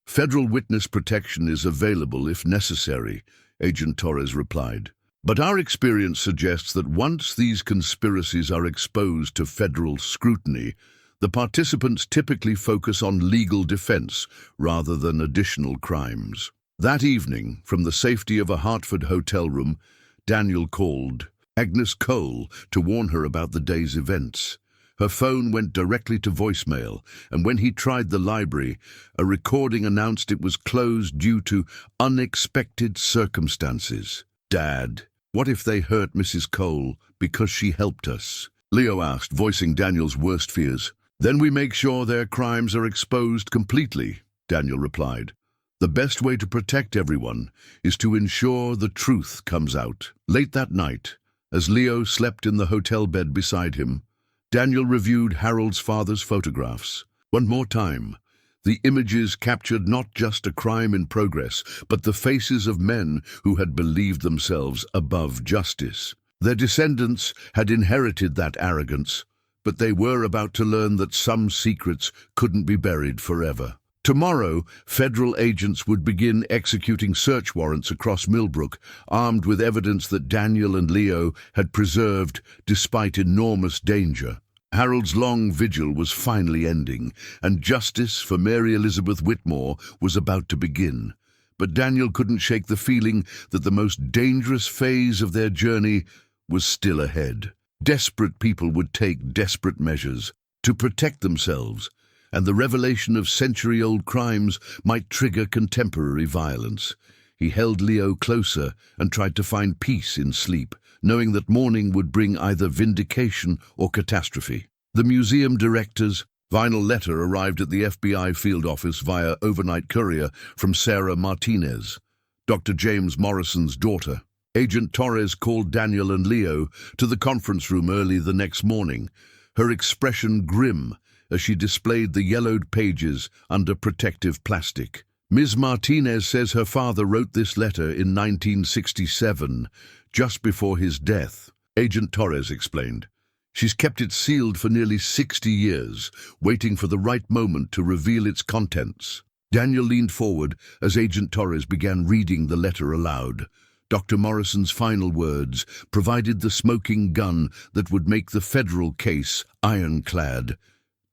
Federal witness protection is available if necessary, Agent Torres replied. But our experience suggests that once these conspiracies are exposed to federal scrutiny, the participants typically focus on legal defense rather than additional crimes. That evening, from the safety of a Hartford hotel room, Daniel called Agnes Cole to warn her about the day's events. Her phone went directly to voicemail, and when he tried the library, a recording announced it was closed due to unexpected circumstances. Dad, what if they hurt Mrs. Cole because she helped us? Leo asked, voicing Daniel's worst fears. Then we make sure their crimes are exposed completely, Daniel replied. The best way to protect everyone is to ensure the truth comes out. Late that night, as Leo slept in the hotel bed beside him, Daniel reviewed Harold's father's photographs. One more time, the images captured not just a crime in progress, but the faces of men who had believed themselves above justice. Their descendants had inherited that arrogance, but they were about to learn that some secrets couldn't be buried forever. Tomorrow, federal agents would begin executing search warrants across Millbrook, armed with evidence that Daniel and Leo had preserved despite enormous danger. Harold's long vigil was finally ending, and justice for Mary Elizabeth Whitmore was about to begin. But Daniel couldn't shake the feeling that the most dangerous phase of their journey was still ahead. Desperate people would take desperate measures to protect themselves, and the revelation of century-old crimes might trigger contemporary violence. He held Leo closer and tried to find peace in sleep, knowing that morning would bring either vindication or catastrophe. The museum director's final letter arrived at the FBI field office via overnight courier from Sarah Martinez, Dr. James Morrison's daughter. Agent Torres called Daniel and Leo to the conference room early the next morning, her expression grim as she displayed the yellowed pages under protective plastic. Ms. Martinez says her father wrote this letter in 1967, just before his death, Agent Torres explained. She's kept it sealed for nearly 60 years, waiting for the right moment to reveal its contents. Daniel leaned forward as Agent Torres began reading the letter aloud. Dr. Morrison's final words provided the smoking gun that would make the federal case ironclad.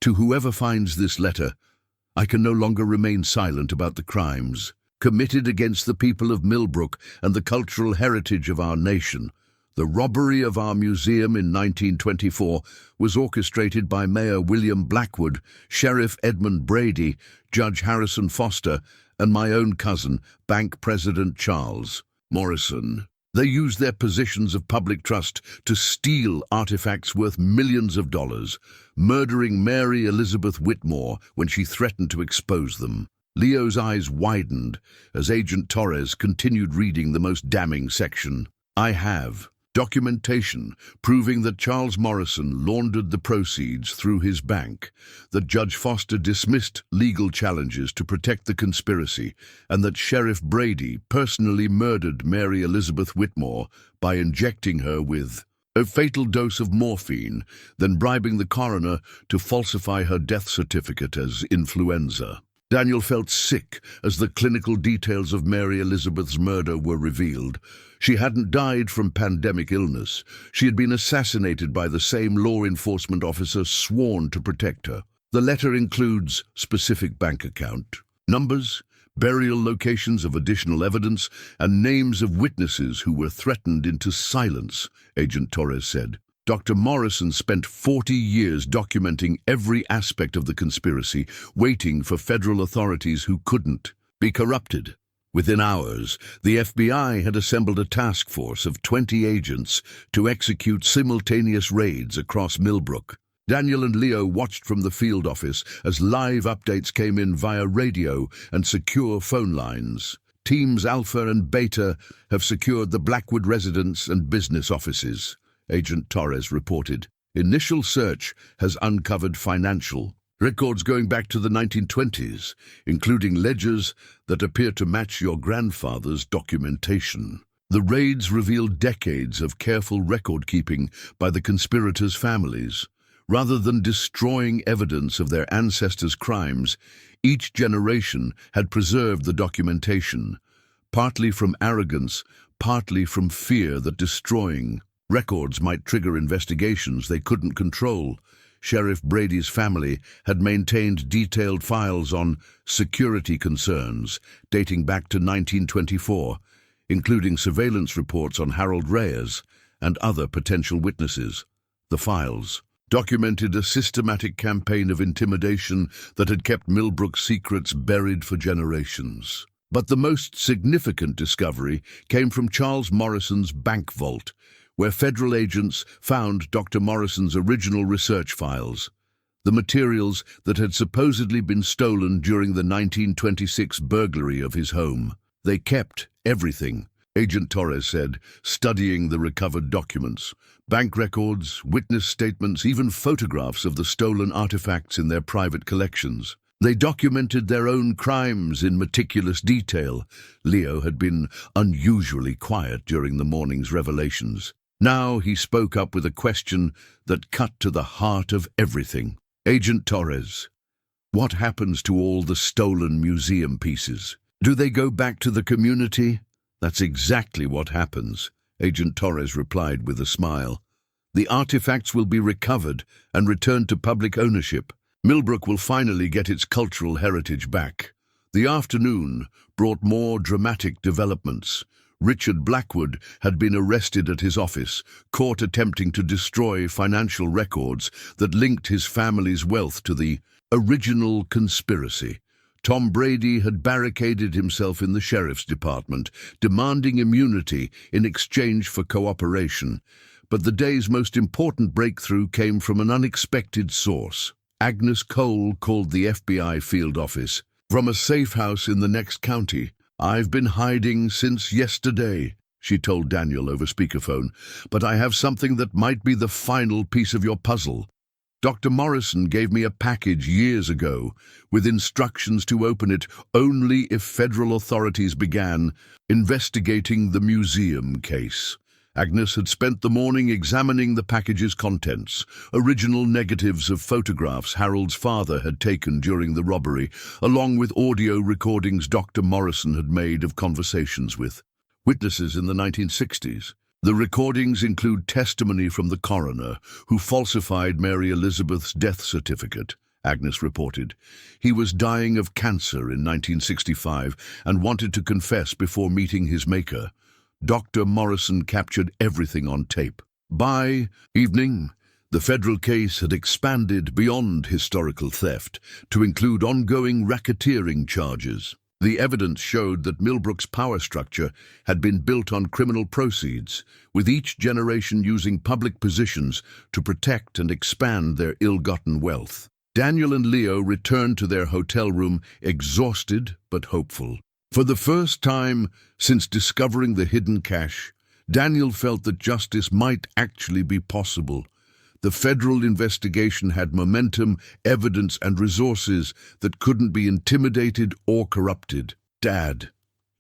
To whoever finds this letter, I can no longer remain silent about the crimes committed against the people of Millbrook and the cultural heritage of our nation. The robbery of our museum in 1924 was orchestrated by Mayor William Blackwood, Sheriff Edmund Brady, Judge Harrison Foster, and my own cousin, Bank President Charles Morrison. They used their positions of public trust to steal artifacts worth millions of dollars, murdering Mary Elizabeth Whitmore when she threatened to expose them. Leo's eyes widened as Agent Torres continued reading the most damning section. I have documentation proving that Charles Morrison laundered the proceeds through his bank, that Judge Foster dismissed legal challenges to protect the conspiracy, and that Sheriff Brady personally murdered Mary Elizabeth Whitmore by injecting her with a fatal dose of morphine, then bribing the coroner to falsify her death certificate as influenza. Daniel felt sick as the clinical details of Mary Elizabeth's murder were revealed. She hadn't died from pandemic illness. She had been assassinated by the same law enforcement officer sworn to protect her. The letter includes specific bank account numbers, burial locations of additional evidence, and names of witnesses who were threatened into silence, Agent Torres said. Dr. Morrison spent 40 years documenting every aspect of the conspiracy, waiting for federal authorities who couldn't be corrupted. Within hours, the FBI had assembled a task force of 20 agents to execute simultaneous raids across Millbrook. Daniel and Leo watched from the field office as live updates came in via radio and secure phone lines. Teams Alpha and Beta have secured the Blackwood residence and business offices, Agent Torres reported. Initial search has uncovered financial records going back to the 1920s, including ledgers that appear to match your grandfather's documentation. The raids revealed decades of careful record-keeping by the conspirators' families. Rather than destroying evidence of their ancestors' crimes, each generation had preserved the documentation, partly from arrogance, partly from fear that destroying records might trigger investigations they couldn't control. Sheriff Brady's family had maintained detailed files on security concerns dating back to 1924, including surveillance reports on Harold Reyes and other potential witnesses. The files documented a systematic campaign of intimidation that had kept Millbrook's secrets buried for generations. But the most significant discovery came from Charles Morrison's bank vault, where federal agents found Dr. Morrison's original research files, the materials that had supposedly been stolen during the 1926 burglary of his home. They kept everything, Agent Torres said, studying the recovered documents. Bank records, witness statements, even photographs of the stolen artifacts in their private collections. They documented their own crimes in meticulous detail. Leo had been unusually quiet during the morning's revelations. Now he spoke up with a question that cut to the heart of everything. Agent Torres, what happens to all the stolen museum pieces? Do they go back to the community? That's exactly what happens, Agent Torres replied with a smile. The artifacts will be recovered and returned to public ownership. Millbrook will finally get its cultural heritage back. The afternoon brought more dramatic developments. Richard Blackwood had been arrested at his office, caught attempting to destroy financial records that linked his family's wealth to the original conspiracy. Tom Brady had barricaded himself in the sheriff's department, demanding immunity in exchange for cooperation. But the day's most important breakthrough came from an unexpected source. Agnes Cole called the FBI field office from a safe house in the next county. "I've been hiding since yesterday," she told Daniel over speakerphone, "but I have something that might be the final piece of your puzzle. Dr. Morrison gave me a package years ago with instructions to open it only if federal authorities began investigating the museum case." Agnes had spent the morning examining the package's contents, original negatives of photographs Harold's father had taken during the robbery, along with audio recordings Dr. Morrison had made of conversations with witnesses in the 1960s. The recordings include testimony from the coroner, who falsified Mary Elizabeth's death certificate, Agnes reported. He was dying of cancer in 1965 and wanted to confess before meeting his maker. Dr. Morrison captured everything on tape. By evening, the federal case had expanded beyond historical theft to include ongoing racketeering charges. The evidence showed that Millbrook's power structure had been built on criminal proceeds, with each generation using public positions to protect and expand their ill-gotten wealth. Daniel and Leo returned to their hotel room exhausted but hopeful. For the first time since discovering the hidden cache, Daniel felt that justice might actually be possible. The federal investigation had momentum, evidence, and resources that couldn't be intimidated or corrupted. "Dad,"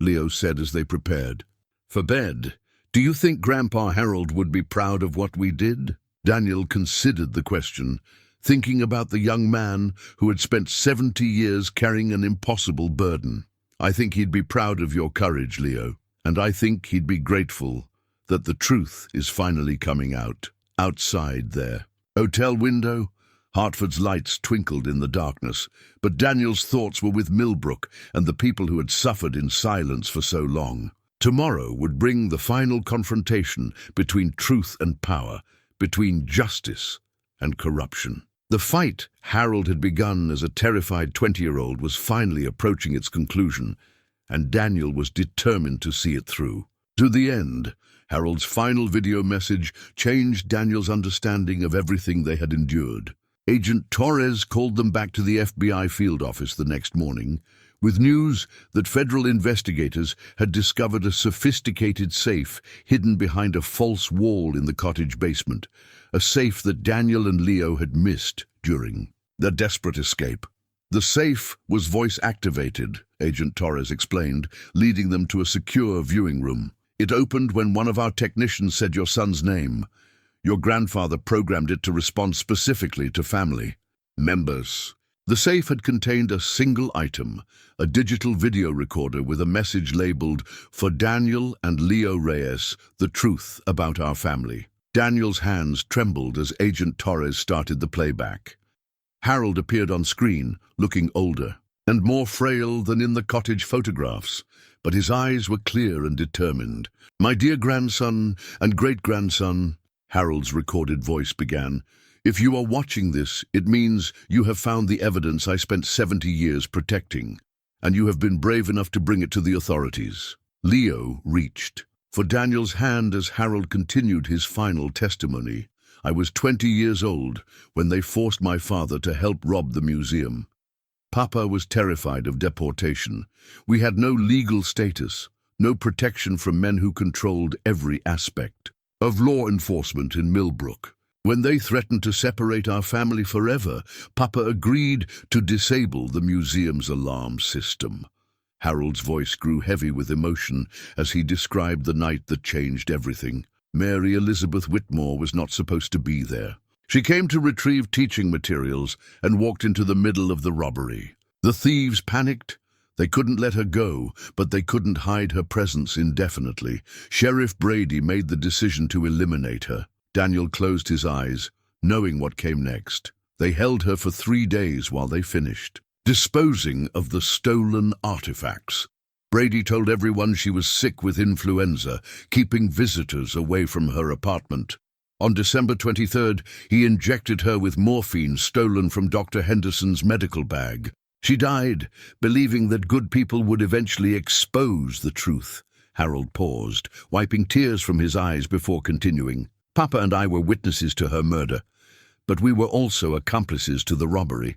Leo said as they prepared for bed, "do you think Grandpa Harold would be proud of what we did?" Daniel considered the question, thinking about the young man who had spent 70 years carrying an impossible burden. "I think he'd be proud of your courage, Leo, and I think he'd be grateful that the truth is finally coming out." Outside their hotel window, Hartford's lights twinkled in the darkness, but Daniel's thoughts were with Millbrook and the people who had suffered in silence for so long. Tomorrow would bring the final confrontation between truth and power, between justice and corruption. The fight Harold had begun as a terrified 20-year-old was finally approaching its conclusion, and Daniel was determined to see it through. To the end, Harold's final video message changed Daniel's understanding of everything they had endured. Agent Torres called them back to the FBI field office the next morning with news that federal investigators had discovered a sophisticated safe hidden behind a false wall in the cottage basement, a safe that Daniel and Leo had missed during their desperate escape. The safe was voice-activated, Agent Torres explained, leading them to a secure viewing room. It opened when one of our technicians said your son's name. Your grandfather programmed it to respond specifically to family members. The safe had contained a single item, a digital video recorder with a message labeled, "For Daniel and Leo Reyes, the truth about our family." Daniel's hands trembled as Agent Torres started the playback. Harold appeared on screen, looking older and more frail than in the cottage photographs, but his eyes were clear and determined. "My dear grandson and great-grandson," Harold's recorded voice began, "if you are watching this, it means you have found the evidence I spent 70 years protecting, and you have been brave enough to bring it to the authorities." Leo reached for Daniel's hand as Harold continued his final testimony. "I was 20 years old when they forced my father to help rob the museum. Papa was terrified of deportation. We had no legal status, no protection from men who controlled every aspect of law enforcement in Millbrook. When they threatened to separate our family forever, Papa agreed to disable the museum's alarm system." Harold's voice grew heavy with emotion as he described the night that changed everything. Mary Elizabeth Whitmore was not supposed to be there. She came to retrieve teaching materials and walked into the middle of the robbery. The thieves panicked. They couldn't let her go, but they couldn't hide her presence indefinitely. Sheriff Brady made the decision to eliminate her. Daniel closed his eyes, knowing what came next. They held her for 3 days while they finished disposing of the stolen artifacts. Brady told everyone she was sick with influenza, keeping visitors away from her apartment. On December 23rd, he injected her with morphine stolen from Dr. Henderson's medical bag. She died, believing that good people would eventually expose the truth. Harold paused, wiping tears from his eyes before continuing. "Papa and I were witnesses to her murder, but we were also accomplices to the robbery.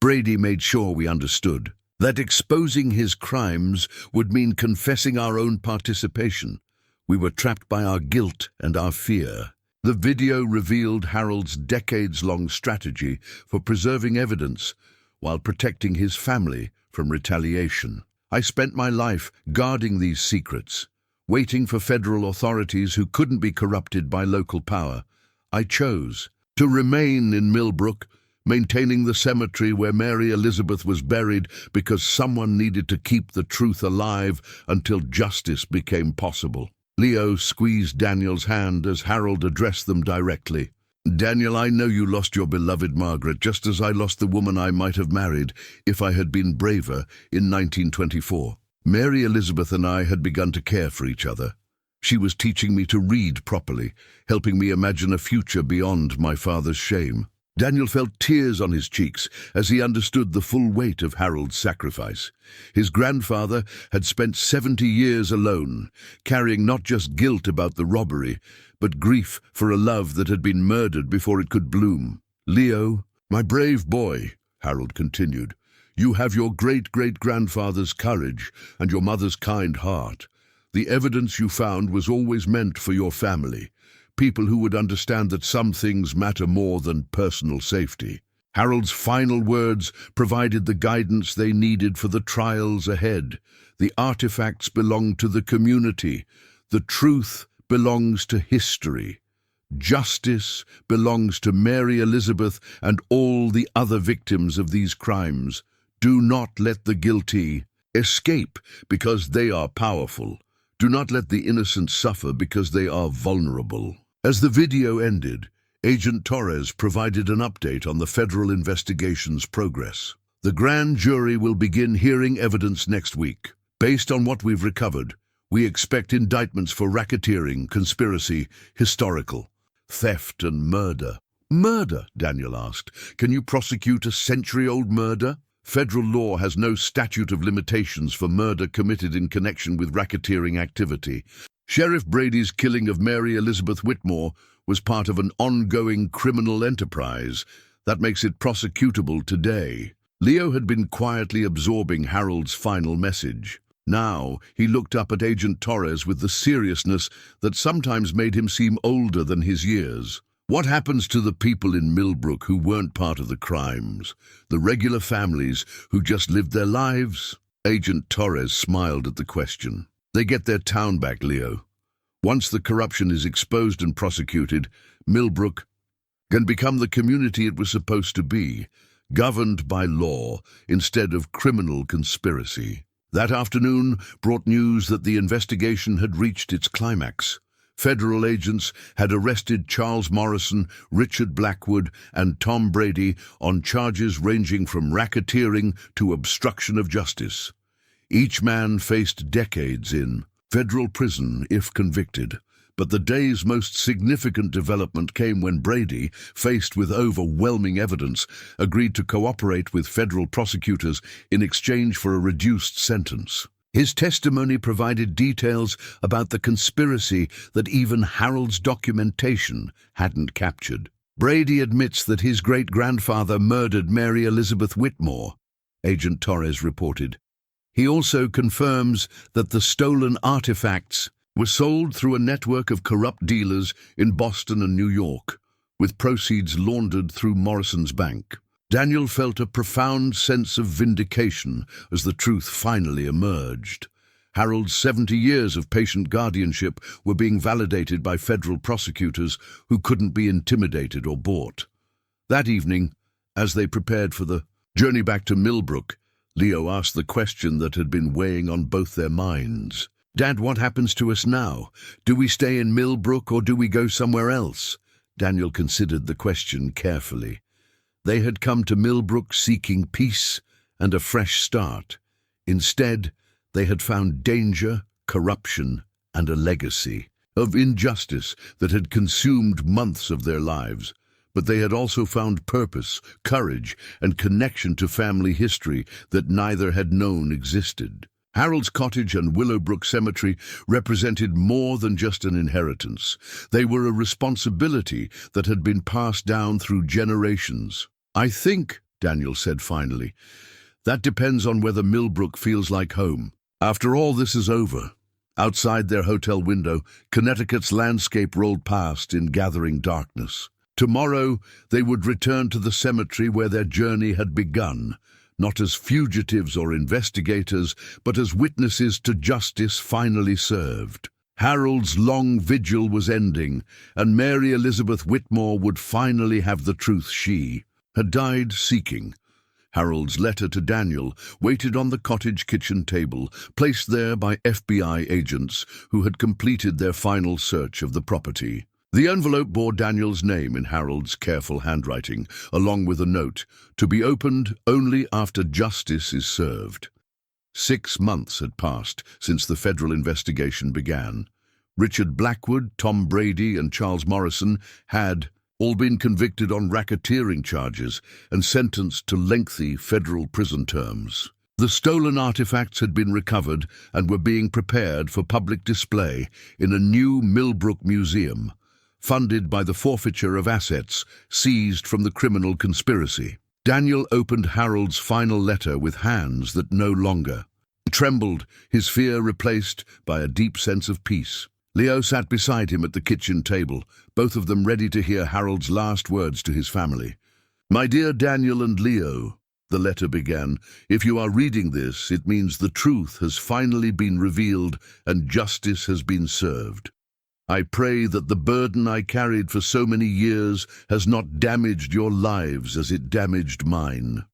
Brady made sure we understood that exposing his crimes would mean confessing our own participation. We were trapped by our guilt and our fear." The video revealed Harold's decades-long strategy for preserving evidence while protecting his family from retaliation. "I spent my life guarding these secrets, waiting for federal authorities who couldn't be corrupted by local power. I chose to remain in Millbrook, maintaining the cemetery where Mary Elizabeth was buried because someone needed to keep the truth alive until justice became possible." Leo squeezed Daniel's hand as Harold addressed them directly. "Daniel, I know you lost your beloved Margaret, just as I lost the woman I might have married if I had been braver in 1924. Mary Elizabeth and I had begun to care for each other. She was teaching me to read properly, helping me imagine a future beyond my father's shame." Daniel felt tears on his cheeks as he understood the full weight of Harold's sacrifice. His grandfather had spent 70 years alone, carrying not just guilt about the robbery, but grief for a love that had been murdered before it could bloom. "Leo, my brave boy," Harold continued, "you have your great-great-grandfather's courage and your mother's kind heart. The evidence you found was always meant for your family. People who would understand that some things matter more than personal safety." Harold's final words provided the guidance they needed for the trials ahead. The artifacts belong to the community. The truth belongs to history. Justice belongs to Mary Elizabeth and all the other victims of these crimes. Do not let the guilty escape because they are powerful. Do not let the innocent suffer because they are vulnerable. As the video ended, Agent Torres provided an update on the federal investigation's progress. "The grand jury will begin hearing evidence next week. Based on what we've recovered, we expect indictments for racketeering, conspiracy, historical. theft and murder. Murder, Daniel asked. Can you prosecute a century-old murder? Federal law has no statute of limitations for murder committed in connection with racketeering activity. Sheriff Brady's killing of Mary Elizabeth Whitmore was part of an ongoing criminal enterprise that makes it prosecutable today. Leo had been quietly absorbing Harold's final message. Now he looked up at Agent Torres with the seriousness that sometimes made him seem older than his years. What happens to the people in Millbrook who weren't part of the crimes? The regular families who just lived their lives? Agent Torres smiled at the question. They get their town back, Leo. Once the corruption is exposed and prosecuted, Millbrook can become the community it was supposed to be, governed by law instead of criminal conspiracy. That afternoon brought news that the investigation had reached its climax. Federal agents had arrested Charles Morrison, Richard Blackwood, and Tom Brady on charges ranging from racketeering to obstruction of justice. Each man faced decades in federal prison if convicted. But the day's most significant development came when Brady, faced with overwhelming evidence, agreed to cooperate with federal prosecutors in exchange for a reduced sentence. His testimony provided details about the conspiracy that even Harold's documentation hadn't captured. Brady admits that his great-grandfather murdered Mary Elizabeth Whitmore, Agent Torres reported. He also confirms that the stolen artifacts were sold through a network of corrupt dealers in Boston and New York, with proceeds laundered through Morrison's bank. Daniel felt a profound sense of vindication as the truth finally emerged. Harold's 70 years of patient guardianship were being validated by federal prosecutors who couldn't be intimidated or bought. That evening, as they prepared for the journey back to Millbrook, Leo asked the question that had been weighing on both their minds. "Dad, what happens to us now? Do we stay in Millbrook or do we go somewhere else?" Daniel considered the question carefully. They had come to Millbrook seeking peace and a fresh start. Instead, they had found danger, corruption, and a legacy of injustice that had consumed months of their lives. But they had also found purpose, courage, and connection to family history that neither had known existed. Harold's cottage and Willowbrook Cemetery represented more than just an inheritance. They were a responsibility that had been passed down through generations. "I think," Daniel said finally, "that depends on whether Millbrook feels like home. After all this is over." Outside their hotel window, Connecticut's landscape rolled past in gathering darkness. Tomorrow, they would return to the cemetery where their journey had begun, not as fugitives or investigators, but as witnesses to justice finally served. Harold's long vigil was ending, and Mary Elizabeth Whitmore would finally have the truth she had died seeking. Harold's letter to Daniel waited on the cottage kitchen table, placed there by FBI agents who had completed their final search of the property. The envelope bore Daniel's name in Harold's careful handwriting, along with a note, to be opened only after justice is served. 6 months had passed since the federal investigation began. Richard Blackwood, Tom Brady, and Charles Morrison had all been convicted on racketeering charges and sentenced to lengthy federal prison terms. The stolen artifacts had been recovered and were being prepared for public display in a new Millbrook museum, funded by the forfeiture of assets seized from the criminal conspiracy. Daniel opened Harold's final letter with hands that no longer trembled, his fear replaced by a deep sense of peace. Leo sat beside him at the kitchen table, both of them ready to hear Harold's last words to his family. "My dear Daniel and Leo," the letter began, "if you are reading this, it means the truth has finally been revealed and justice has been served. I pray that the burden I carried for so many years has not damaged your lives as it damaged mine."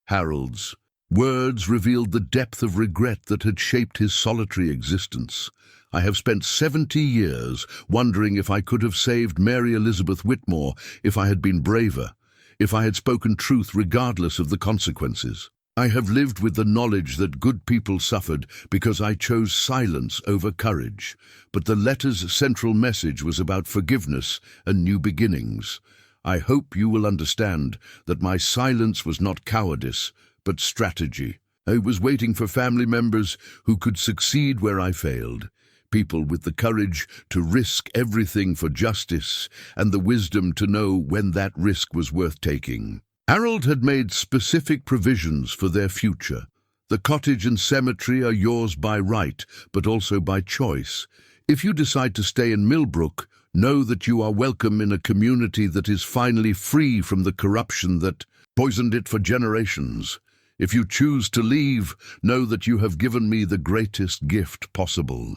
Harold's words revealed the depth of regret that had shaped his solitary existence. "I have spent 70 years wondering if I could have saved Mary Elizabeth Whitmore if I had been braver, if I had spoken truth regardless of the consequences. I have lived with the knowledge that good people suffered because I chose silence over courage, but the letter's central message was about forgiveness and new beginnings. I hope you will understand that my silence was not cowardice, but strategy. I was waiting for family members who could succeed where I failed, people with the courage to risk everything for justice and the wisdom to know when that risk was worth taking. Harold had made specific provisions for their future. The cottage and cemetery are yours by right, but also by choice. If you decide to stay in Millbrook, know that you are welcome in a community that is finally free from the corruption that poisoned it for generations. If you choose to leave, know that you have given me the greatest gift possible,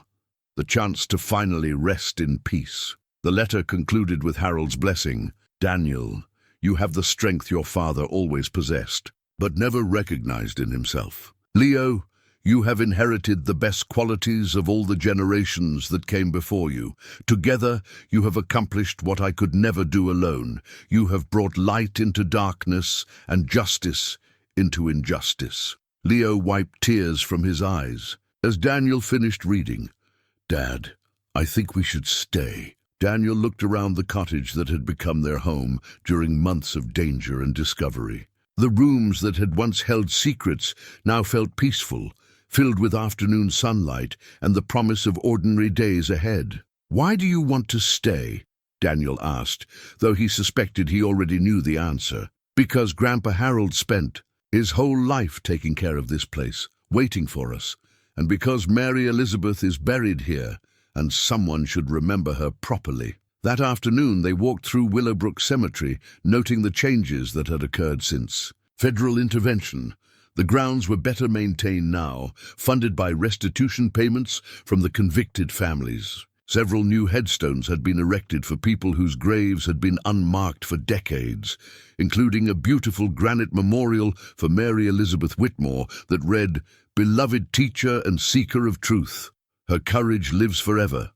the chance to finally rest in peace. The letter concluded with Harold's blessing. Daniel, you have the strength your father always possessed, but never recognized in himself. Leo, you have inherited the best qualities of all the generations that came before you. Together, you have accomplished what I could never do alone. You have brought light into darkness and justice into injustice. Leo wiped tears from his eyes as Daniel finished reading. Dad, I think we should stay. Daniel looked around the cottage that had become their home during months of danger and discovery. The rooms that had once held secrets now felt peaceful, filled with afternoon sunlight and the promise of ordinary days ahead. Why do you want to stay? Daniel asked, though he suspected he already knew the answer. Because Grandpa Harold spent his whole life taking care of this place, waiting for us, and because Mary Elizabeth is buried here, and someone should remember her properly. That afternoon they walked through Willowbrook Cemetery, noting the changes that had occurred since federal intervention. The grounds were better maintained now, funded by restitution payments from the convicted families. Several new headstones had been erected for people whose graves had been unmarked for decades, including a beautiful granite memorial for Mary Elizabeth Whitmore that read, "Beloved teacher and seeker of truth. Her courage lives forever.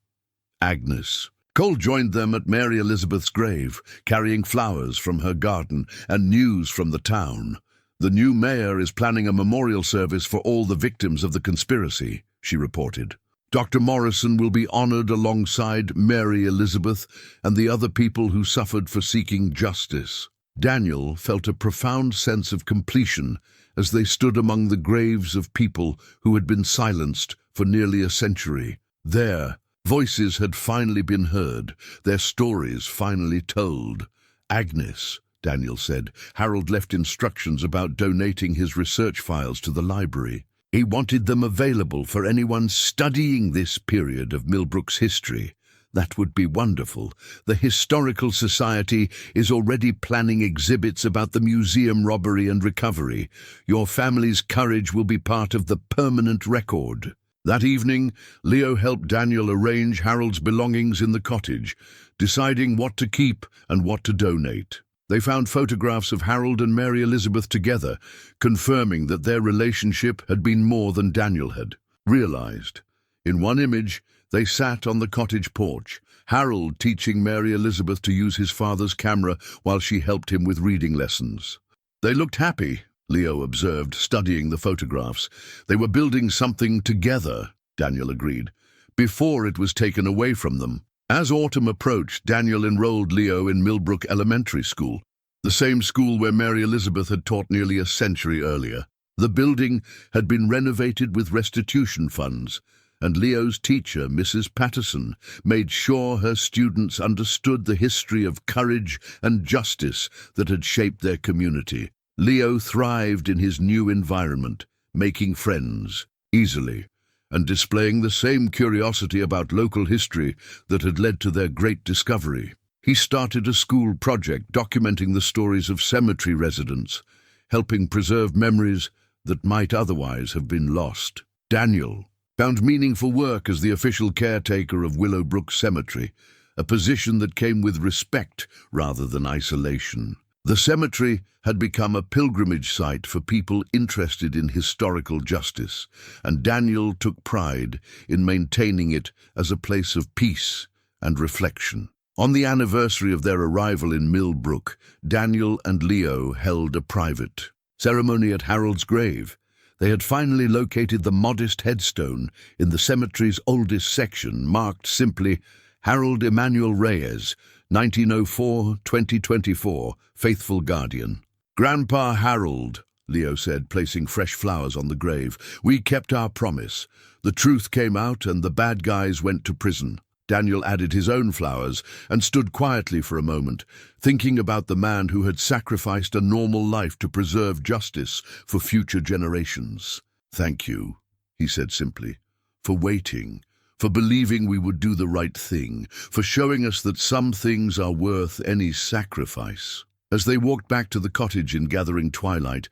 Agnes." Cole joined them at Mary Elizabeth's grave, carrying flowers from her garden and news from the town. "The new mayor is planning a memorial service for all the victims of the conspiracy," she reported. "Dr. Morrison will be honored alongside Mary Elizabeth and the other people who suffered for seeking justice." Daniel felt a profound sense of completion as they stood among the graves of people who had been silenced for nearly a century. Their voices had finally been heard, their stories finally told. "Agnes," Daniel said, "Harold left instructions about donating his research files to the library. He wanted them available for anyone studying this period of Millbrook's history. That would be wonderful. The Historical Society is already planning exhibits about the museum robbery and recovery. Your family's courage will be part of the permanent record." That evening, Leo helped Daniel arrange Harold's belongings in the cottage, deciding what to keep and what to donate. They found photographs of Harold and Mary Elizabeth together, confirming that their relationship had been more than Daniel had realized. In one image, they sat on the cottage porch, Harold teaching Mary Elizabeth to use his father's camera while she helped him with reading lessons. They looked happy, Leo observed, studying the photographs. They were building something together, Daniel agreed, before it was taken away from them. As autumn approached, Daniel enrolled Leo in Millbrook Elementary School, the same school where Mary Elizabeth had taught nearly a century earlier. The building had been renovated with restitution funds, and Leo's teacher, Mrs. Patterson, made sure her students understood the history of courage and justice that had shaped their community. Leo thrived in his new environment, making friends easily, and displaying the same curiosity about local history that had led to their great discovery. He started a school project documenting the stories of cemetery residents, helping preserve memories that might otherwise have been lost. Daniel found meaningful work as the official caretaker of Willowbrook Cemetery, a position that came with respect rather than isolation. The cemetery had become a pilgrimage site for people interested in historical justice, and Daniel took pride in maintaining it as a place of peace and reflection. On the anniversary of their arrival in Millbrook, Daniel and Leo held a private Ceremony at Harold's grave. They had finally located the modest headstone in the cemetery's oldest section, marked simply Harold Emmanuel Reyes, 1904-2024, faithful guardian. "Grandpa Harold," Leo said, placing fresh flowers on the grave, "we kept our promise. The truth came out and the bad guys went to prison." Daniel added his own flowers and stood quietly for a moment, thinking about the man who had sacrificed a normal life to preserve justice for future generations. "Thank you," he said simply, "for waiting, for believing we would do the right thing, for showing us that some things are worth any sacrifice." As they walked back to the cottage in gathering twilight,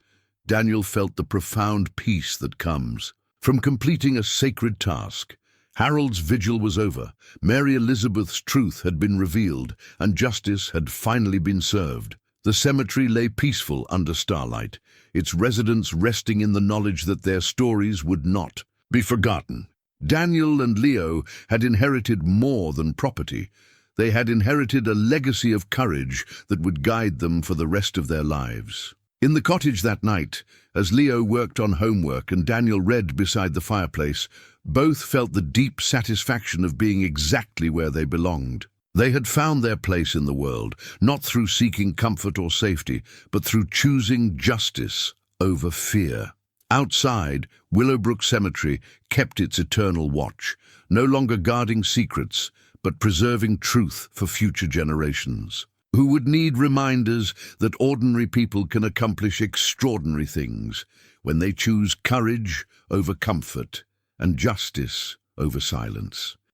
Daniel felt the profound peace that comes from completing a sacred task. Harold's vigil was over, Mary Elizabeth's truth had been revealed, and justice had finally been served. The cemetery lay peaceful under starlight, its residents resting in the knowledge that their stories would not be forgotten. Daniel and Leo had inherited more than property. They had inherited a legacy of courage that would guide them for the rest of their lives. In the cottage that night, as Leo worked on homework and Daniel read beside the fireplace, both felt the deep satisfaction of being exactly where they belonged. They had found their place in the world, not through seeking comfort or safety, but through choosing justice over fear. Outside, Willowbrook Cemetery kept its eternal watch, no longer guarding secrets, but preserving truth for future generations, who would need reminders that ordinary people can accomplish extraordinary things when they choose courage over comfort and justice over silence.